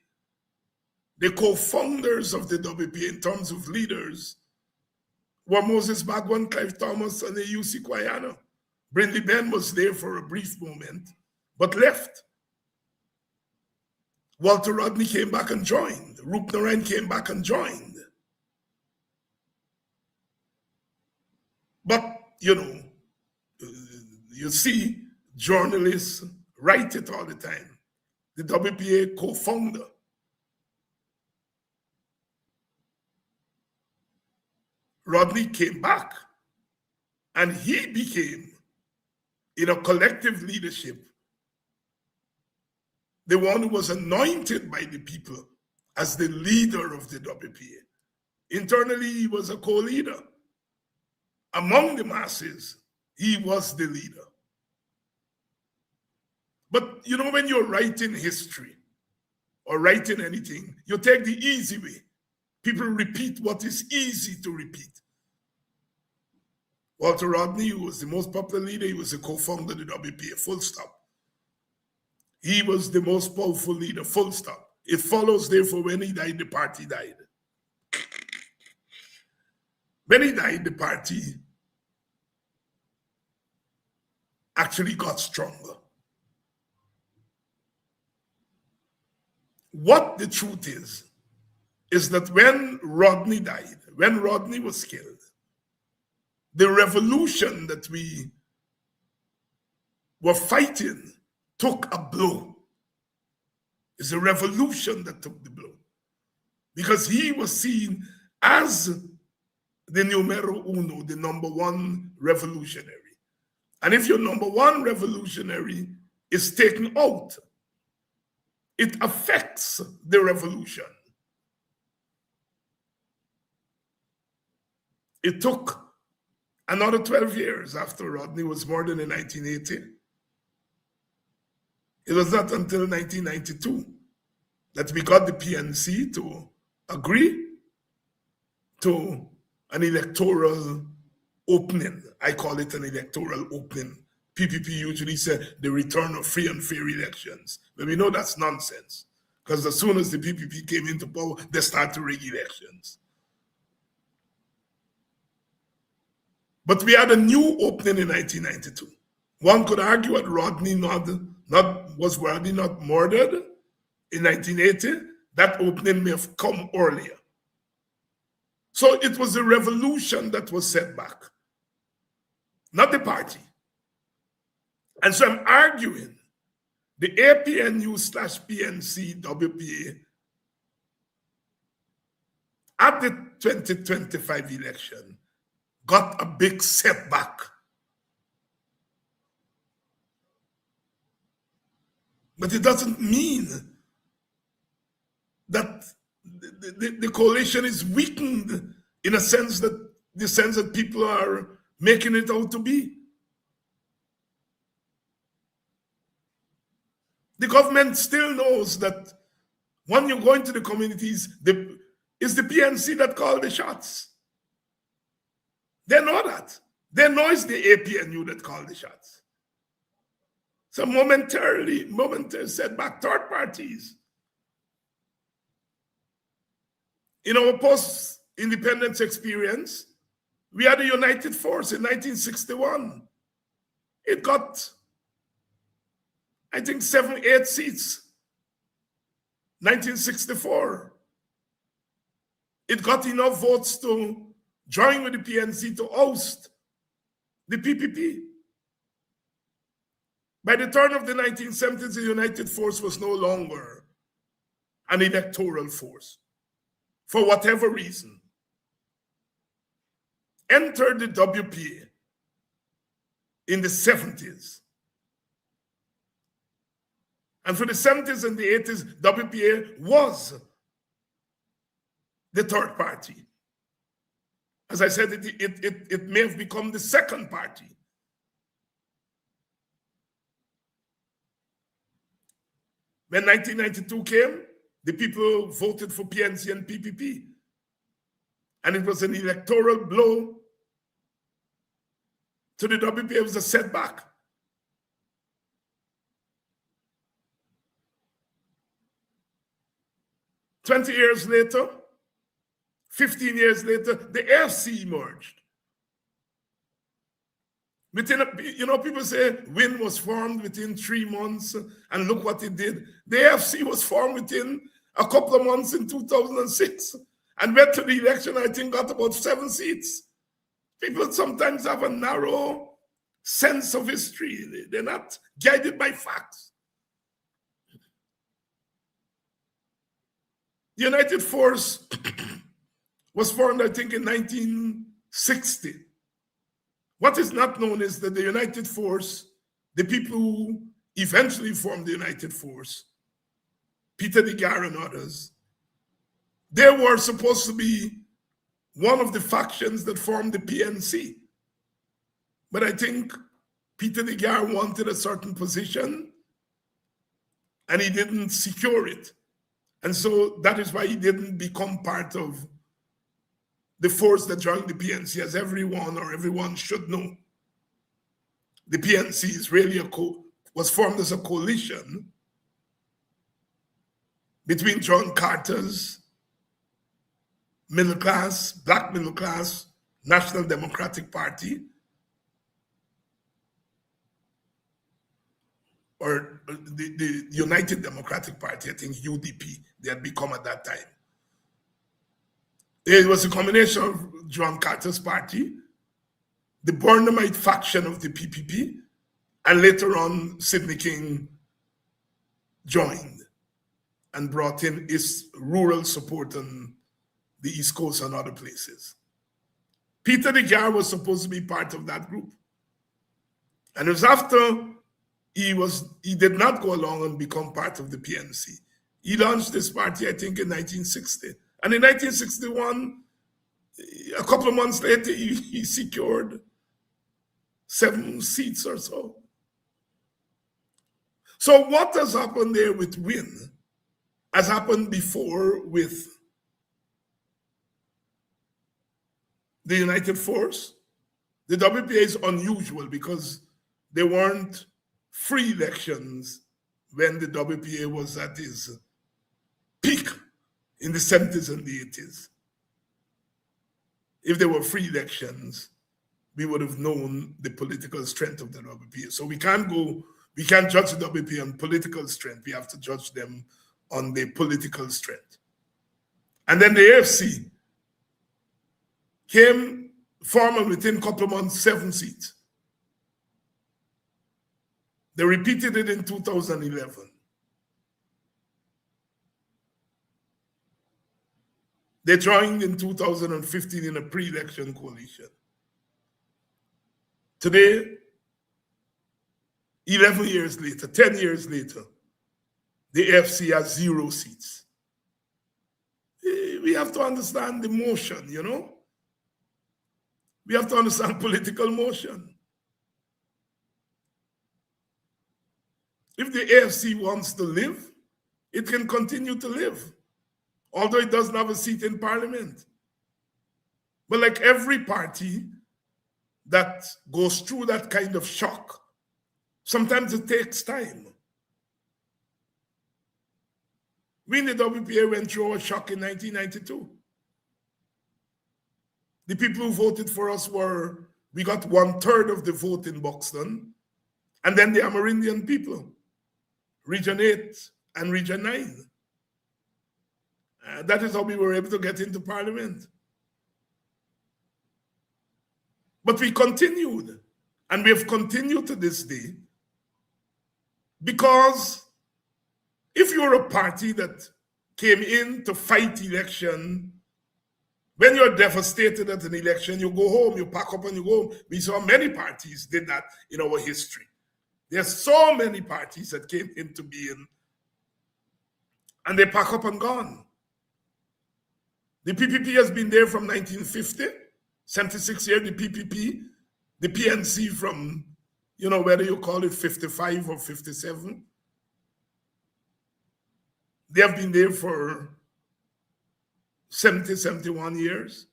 The co-founders of the WPA in terms of leaders were Moses Bagwan, Clive Thomas, and A.U.C. Kwayana. Brindley Ben was there for a brief moment, but left. Walter Rodney came back and joined. Roopnarine came back and joined. But, you see journalists write it all the time. The WPA co-founder. Rodney came back and he became, in a collective leadership, the one who was anointed by the people as the leader of the WPA. Internally, he was a co-leader. Among the masses, he was the leader. But when you're writing history or writing anything, you take the easy way. People repeat what is easy to repeat. Walter Rodney, who was the most popular leader, he was a co-founder of the WPA, full stop. He was the most powerful leader, full stop. It follows, therefore, when he died, the party died. When he died, the party actually got stronger. What the truth is that when Rodney died, when Rodney was killed, the revolution that we were fighting took a blow. It's a revolution that took the blow. Because he was seen as the numero uno, the number one revolutionary. And if your number one revolutionary is taken out, it affects the revolution. It took another 12 years after Rodney was murdered in 1980. It was not until 1992 that we got the PNC to agree to an electoral opening. I call it an electoral opening. PPP usually say the return of free and fair elections. But we know that's nonsense, because as soon as the PPP came into power, they started to rig elections. But we had a new opening in 1992. One could argue that Rodney was Rodney not murdered in 1980. That opening may have come earlier. So it was a revolution that was set back, not the party. And so I'm arguing the APNU/PNC WPA at the 2025 election got a big setback. But it doesn't mean that the coalition is weakened in a sense that people are making it out to be. The government still knows that when you go into the communities, it's the PNC that call the shots. They know that. They know it's the APNU that call the shots. So momentary setback, third parties. In our post-independence experience, we had a united force in 1961. It got, I think, 7, 8 seats. 1964. It got enough votes to join with the PNC to oust the PPP. By the turn of the 1970s, the United Force was no longer an electoral force, for whatever reason. Entered the WPA in the 70s. And for the 70s and the 80s, WPA was the third party. As I said, it may have become the second party. When 1992 came, the people voted for PNC and PPP. And it was an electoral blow to the WPA. It was a setback. "20 years later, 15 years later, the AFC emerged. People say WIN was formed within 3 months, and look what it did. The AFC was formed within a couple of months in 2006, and went to the election, I think got about 7 seats. People sometimes have a narrow sense of history. They're not guided by facts. The United Force was formed, I think, in 1960. What is not known is that the United Force, the people who eventually formed the United Force, Peter DeGar and others, they were supposed to be one of the factions that formed the PNC. But I think Peter DeGar wanted a certain position and he didn't secure it. And so that is why he didn't become part of the force that joined the PNC, as everyone should know. The PNC is really was formed as a coalition between John Carter's black middle class, National Democratic Party, or the United Democratic Party, I think UDP, they had become at that time. It was a combination of John Carter's party, the Burnhamite faction of the PPP, and later on, Sidney King joined and brought in his rural support on the East Coast and other places. Peter DeGar was supposed to be part of that group. And it was after he did not go along and become part of the PNC. He launched this party, I think, in 1960. And in 1961, a couple of months later, he secured 7 seats or so. So what has happened there with WIN has happened before with the United Force. The WPA is unusual because there weren't free elections when the WPA was at its peak in the 70s and the 80s. If there were free elections, we would have known the political strength of the WPA. So we can't judge the WPA on political strength. We have to judge them on their political strength. And then the AFC came, formed within a couple of months, 7 seats. They repeated it in 2011. They joined in 2015 in a pre-election coalition. Today, 11 years later, 10 years later, the AFC has 0 seats. We have to understand the motion, you know? We have to understand political motion. If the AFC wants to live, it can continue to live, although it doesn't have a seat in parliament. But like every party that goes through that kind of shock, sometimes it takes time. We in the WPA went through a shock in 1992. The people who voted for us we got 1/3 of the vote in Buxton, and then the Amerindian people, Region 8 and Region 9. That is how we were able to get into parliament. But we continued, and we have continued to this day Because if you're a party that came in to fight election, when you're devastated at an election, you go home, you pack up and you go home. We saw many parties did that in our history. There's so many parties that came into being and they pack up and gone. The PPP has been there from 1950, 76 years, the PPP, the PNC from, whether you call it 55 or 57. They have been there for 70, 71 years.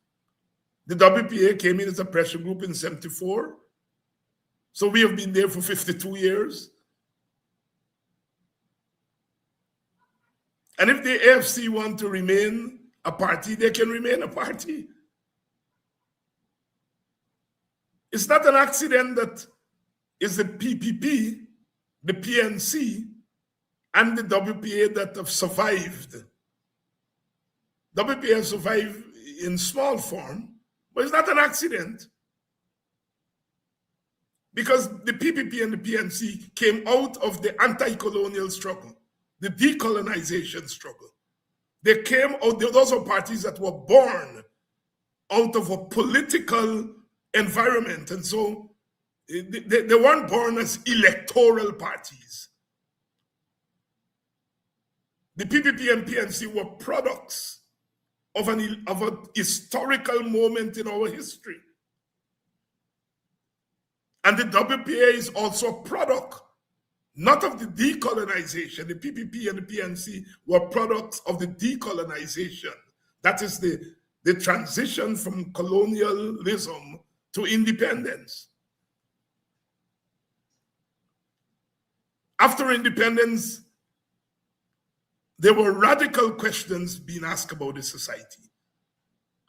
The WPA came in as a pressure group in 74. So we have been there for 52 years. And if the AFC want to remain a party, they can remain a party. It's not an accident that it's the PPP, the PNC, and the WPA that have survived. WPA has survived in small form, but it's not an accident. Because the PPP and the PNC came out of the anti-colonial struggle, the decolonization struggle. They came out, those are parties that were born out of a political environment. And so they weren't born as electoral parties. The PPP and PNC were products of a historical moment in our history. And the WPA is also a product, not of the decolonization. The PPP and the PNC were products of the decolonization. That is the transition from colonialism to independence. After independence, there were radical questions being asked about the society.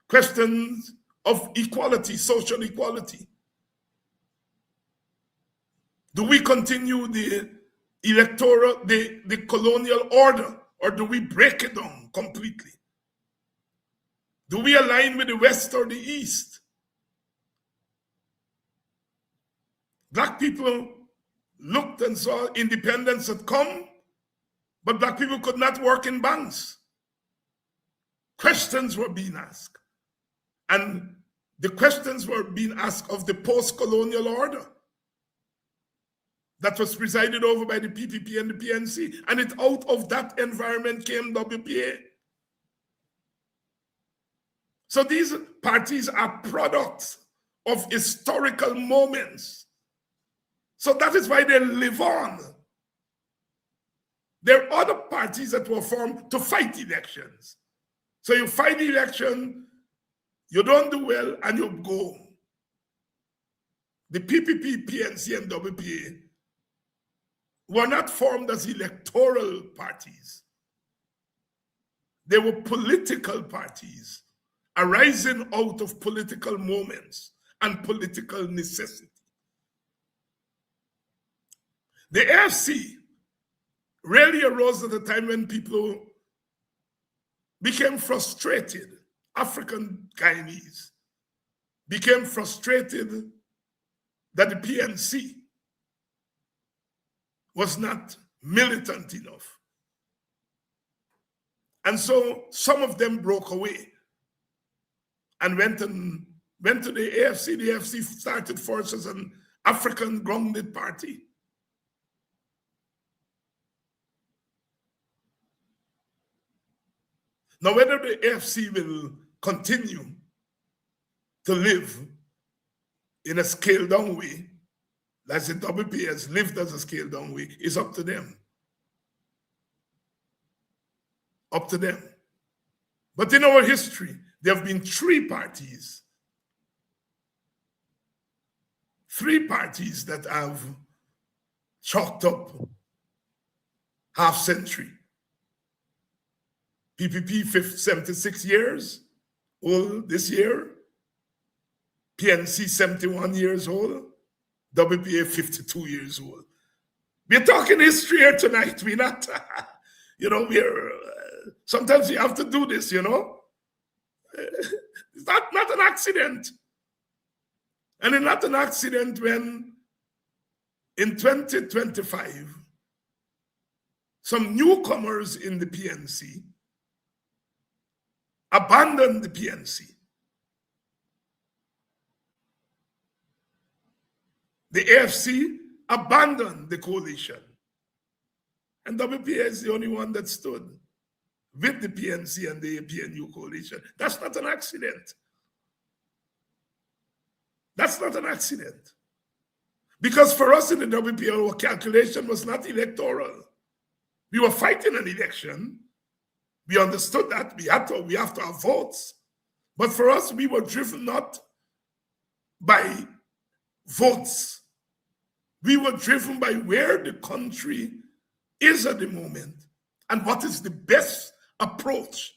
Questions of equality, social equality. Do we continue the electoral, the colonial order, or do we break it down completely? Do we align with the West or the East? Black people looked and saw independence had come, but Black people could not work in banks. Questions were being asked. And the questions were being asked of the post-colonial order that was presided over by the PPP and the PNC. And out of that environment came WPA. So these parties are products of historical moments. So that is why they live on. There are other parties that were formed to fight elections. So you fight the election, you don't do well, and you go. The PPP, PNC, and WPA were not formed as electoral parties. They were political parties arising out of political moments and political necessity. The AFC really arose at a time when people became frustrated. African Guyanese became frustrated that the PNC was not militant enough. And so some of them broke away and went to the AFC. The AFC started first as an African grounded party. Now, whether the AFC will continue to live in a scaled down way, as the WPA has lived as a scaled down way, is up to them. Up to them. But in our history, there have been three parties that have chalked up half century. PPP 76 years old this year, PNC 71 years old, WPA 52 years old. We're talking history here tonight. We're not, sometimes you have to do this, It's not an accident. And it's not an accident when in 2025, some newcomers in the PNC abandoned the PNC. The AFC abandoned the coalition. And WPA is the only one that stood with the PNC and the APNU coalition. That's not an accident. That's not an accident. Because for us in the WPA, our calculation was not electoral. We were fighting an election. We understood that we have to have votes. But for us, we were driven not by votes. We were driven by where the country is at the moment and what is the best approach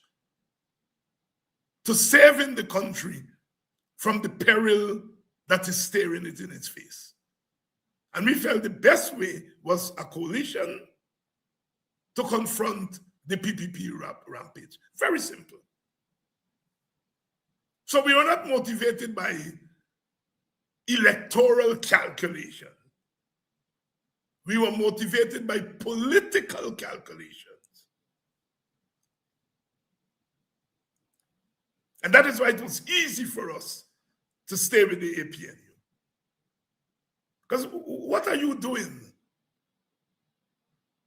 to saving the country from the peril that is staring it in its face. And we felt the best way was a coalition to confront the PPP rampage. Very simple. So we were not motivated by electoral calculation. We were motivated by political calculations. And that is why it was easy for us to stay with the APNU. Because what are you doing?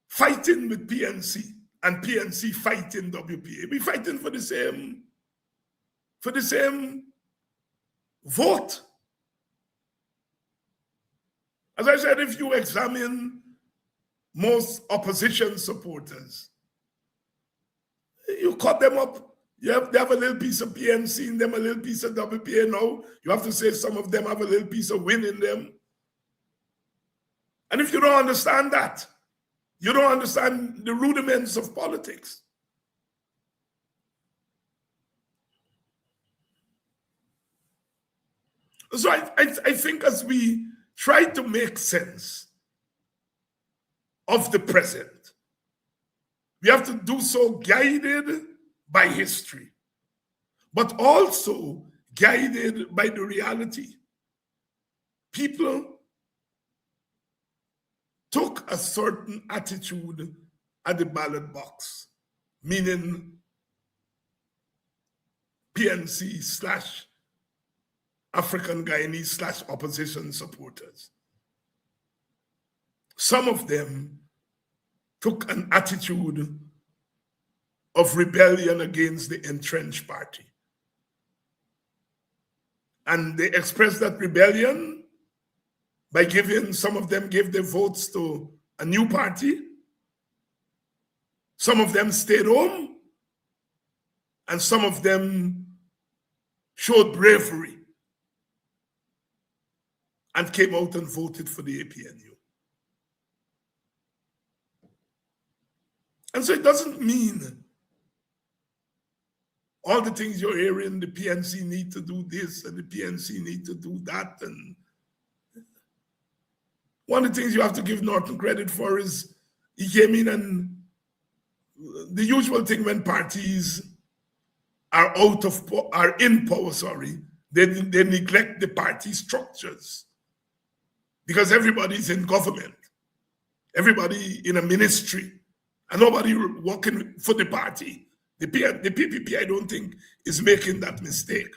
Fighting with PNC and PNC fighting WPA. We're fighting for the same vote. As I said, if you examine most opposition supporters, you cut them up. They have a little piece of PNC in them, a little piece of WPA now. You have to say some of them have a little piece of win in them. And if you don't understand that, you don't understand the rudiments of politics. So I think as we try to make sense of the present, we have to do so guided by history, but also guided by the reality. People took a certain attitude at the ballot box, meaning PNC / African Guyanese / opposition supporters. Some of them took an attitude of rebellion against the entrenched party. And they expressed that rebellion by some of them gave their votes to a new party. Some of them stayed home. And some of them showed bravery and came out and voted for the APNU. And so it doesn't mean all the things you're hearing, the PNC need to do this and the PNC need to do that. And one of the things you have to give Norton credit for is he came in and the usual thing when parties are in power, they neglect the party structures because everybody's in government, everybody in a ministry, and nobody working for the party. The PPP, I don't think, is making that mistake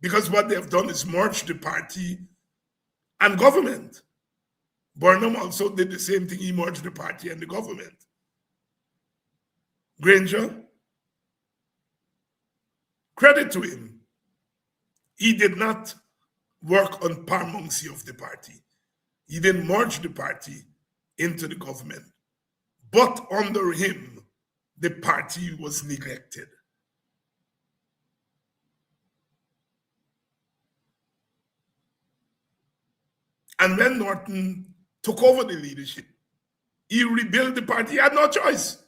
because what they have done is merge the party and government. Burnham also did the same thing. He merged the party and the government. Granger, credit to him. He did not work on paramountcy of the party. He didn't merge the party into the government. But under him, the party was neglected. And when Norton took over the leadership, he rebuilt the party. He had no choice.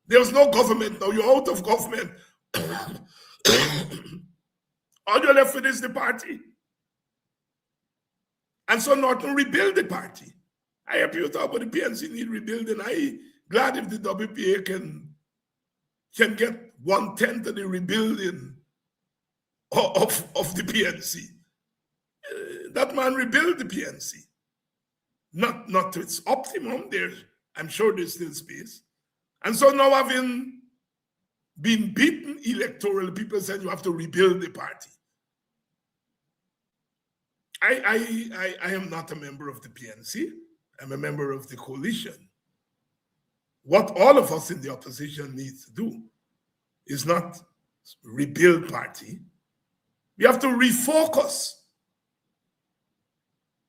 There was no government now. You're out of government. All you're left with is the party. And so Norton rebuilt the party. I hear people talk about the PNC need rebuilding. I'm glad if the WPA can get 1/10 of the rebuilding of the PNC. That man rebuilt the PNC. Not to its optimum. There's I'm sure there's still space. And so now, having been beaten electorally, people said you have to rebuild the party. I am not a member of the PNC. I'm a member of the coalition. What all of us in the opposition need to do is not rebuild party. We have to refocus.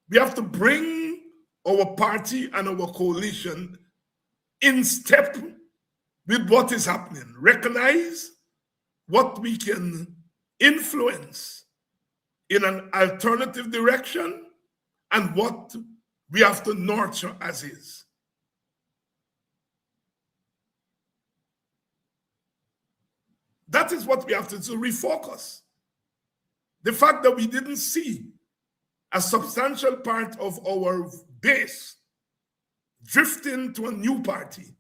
We have to bring our party and our coalition in step with what is happening. Recognize what we can influence in an alternative direction and what we have to nurture as is. That is what we have to do, refocus. The fact that we didn't see a substantial part of our base drifting to a new party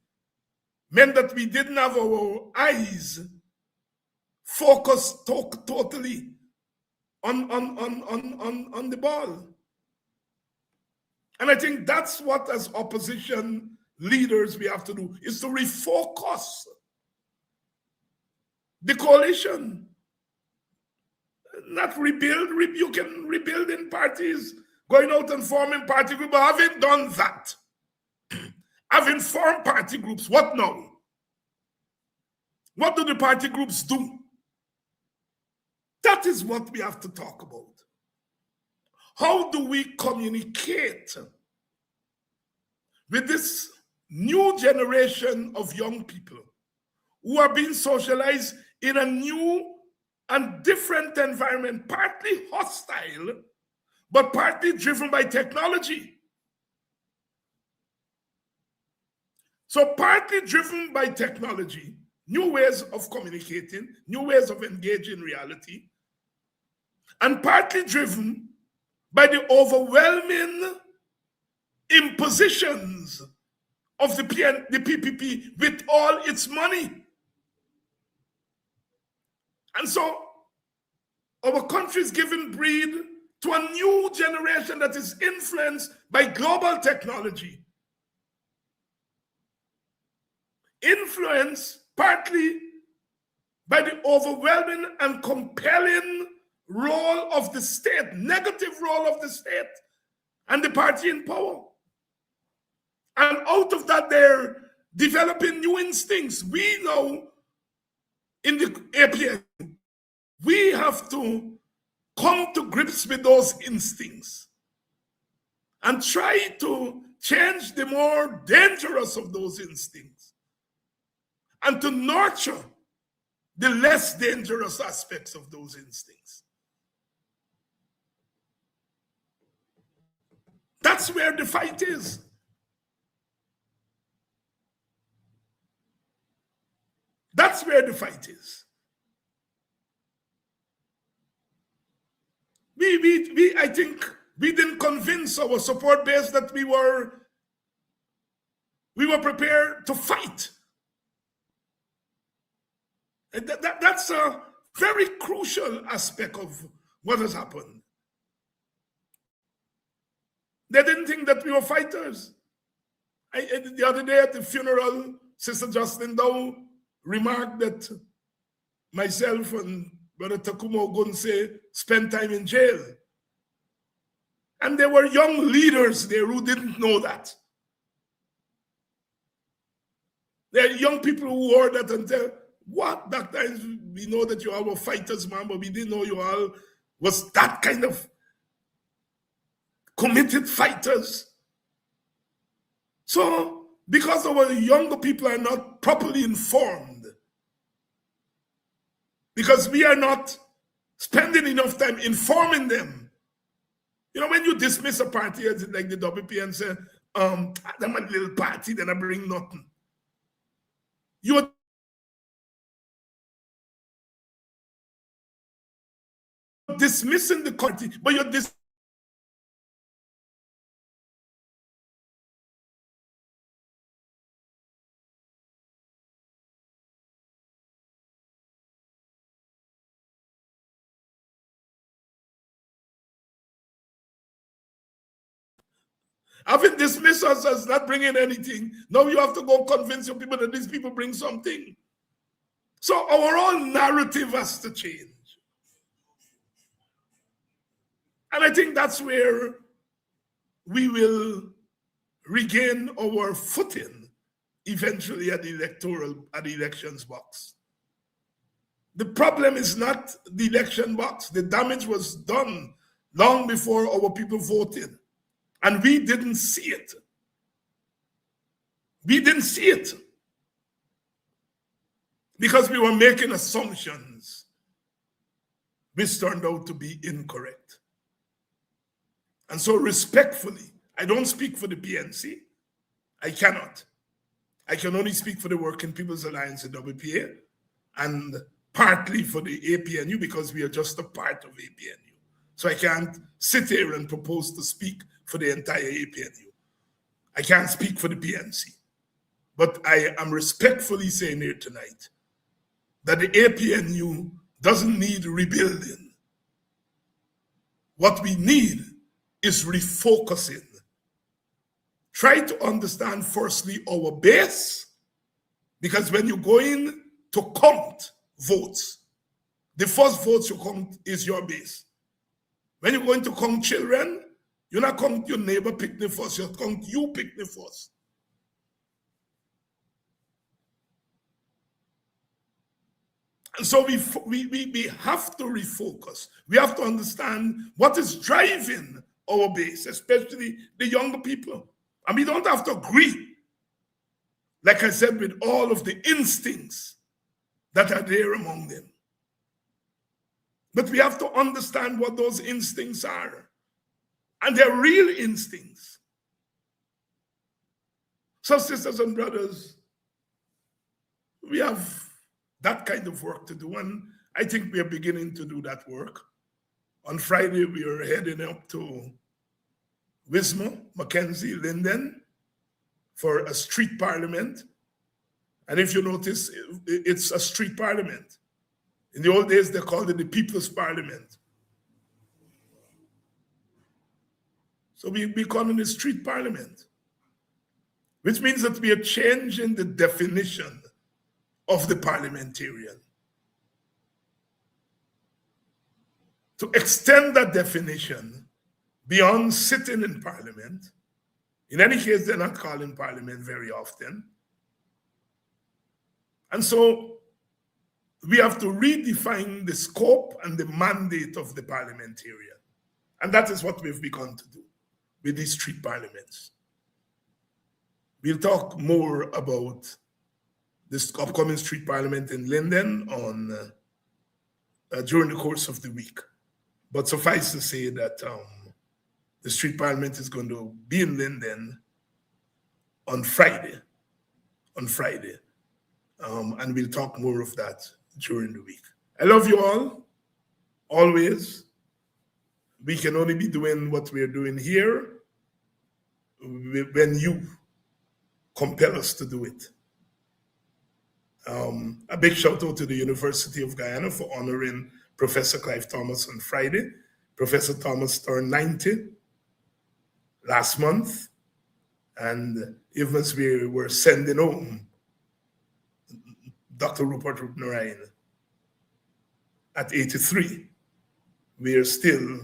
meant that we didn't have our eyes focused totally on the ball. And I think that's what, as opposition leaders, we have to do, is to refocus the coalition. Not rebuild. You can rebuild in parties, going out and forming party groups, but having done that, having formed party groups, what now? What do the party groups do? That is what we have to talk about. How do we communicate with this new generation of young people who are being socialized in a new and different environment, partly hostile, but partly driven by technology? So partly driven by technology, new ways of communicating, new ways of engaging reality, and partly driven by the overwhelming impositions of the PPP with all its money. And so our country is giving breed to a new generation that is influenced by global technology. Influenced partly by the overwhelming and compelling role of the state, negative role of the state and the party in power. And out of that, they're developing new instincts. We know in the APN, we have to come to grips with those instincts and try to change the more dangerous of those instincts and to nurture the less dangerous aspects of those instincts. That's where the fight is. That's where the fight is. I think we didn't convince our support base that we were prepared to fight. And that's a very crucial aspect of what has happened. They didn't think that we were fighters. The other day at the funeral, Sister Jocelyn Dow remarked that myself and Brother Takumo Gunse spent time in jail. And there were young leaders there who didn't know that. There are young people who heard that and said, what? That time we know that you all were fighters, man, but we didn't know you all was that kind of committed fighters. So, because our younger people are not properly informed, because we are not spending enough time informing them. You know, when you dismiss a party like the WP and say, I'm a little party, then I bring nothing. You're dismissing the party, but you're Having dismissed us as not bringing anything, now you have to go convince your people that these people bring something. So our whole narrative has to change. And I think that's where we will regain our footing eventually at the elections box. The problem is not the election box. The damage was done long before our people voted. And we didn't see it. We didn't see it. Because we were making assumptions which turned out to be incorrect. And so respectfully, I don't speak for the PNC. I cannot. I can only speak for the Working People's Alliance, the WPA, and partly for the APNU because we are just a part of APNU. So I can't sit here and propose to speak for the entire APNU. I can't speak for the PNC. But I am respectfully saying here tonight that the APNU doesn't need rebuilding. What we need is refocusing. Try to understand firstly our base, because when you go in to count votes, the first votes you count is your base. When you're going to count children, you're not count your neighbor picnic first, you count you picnic first. And so we have to refocus. We have to understand what is driving our base, especially the younger people. And we don't have to agree, like I said, with all of the instincts that are there among them. But we have to understand what those instincts are. And they're real instincts. So, sisters and brothers, we have that kind of work to do. And I think we are beginning to do that work. On Friday, we are heading up to Wismar, Mackenzie, Linden for a street parliament. And if you notice, it's a street parliament. In the old days, they called it the People's Parliament. So we become a street parliament, which means that we are changing the definition of the parliamentarian. To extend that definition beyond sitting in parliament. In any case, they're not calling parliament very often. And so we have to redefine the scope and the mandate of the parliamentarian. And that is what we've begun to do with these street parliaments. We'll talk more about this upcoming street parliament in Linden during the course of the week. But suffice to say that the street parliament is going to be in Linden on Friday. And we'll talk more of that during the week. I love you all, always. We can only be doing what we're doing here when you compel us to do it. A big shout out to the University of Guyana for honoring Professor Clive Thomas on Friday. Professor Thomas turned 90 last month, and even as we were sending home Dr. Rupert Narayan at 83, we are still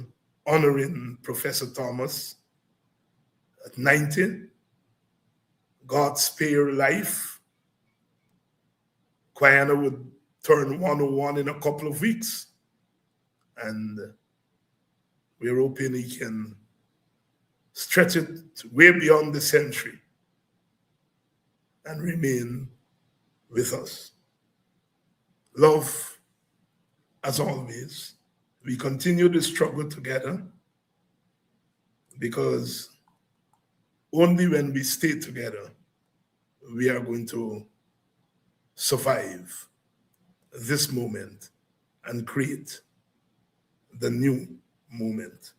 honoring Professor Thomas at 90. God spare your life. Guyana would turn 101 in a couple of weeks. And we're hoping he can stretch it way beyond the century and remain with us. Love, as always. We continue the struggle together because only when we stay together, we are going to survive this moment and create the new moment.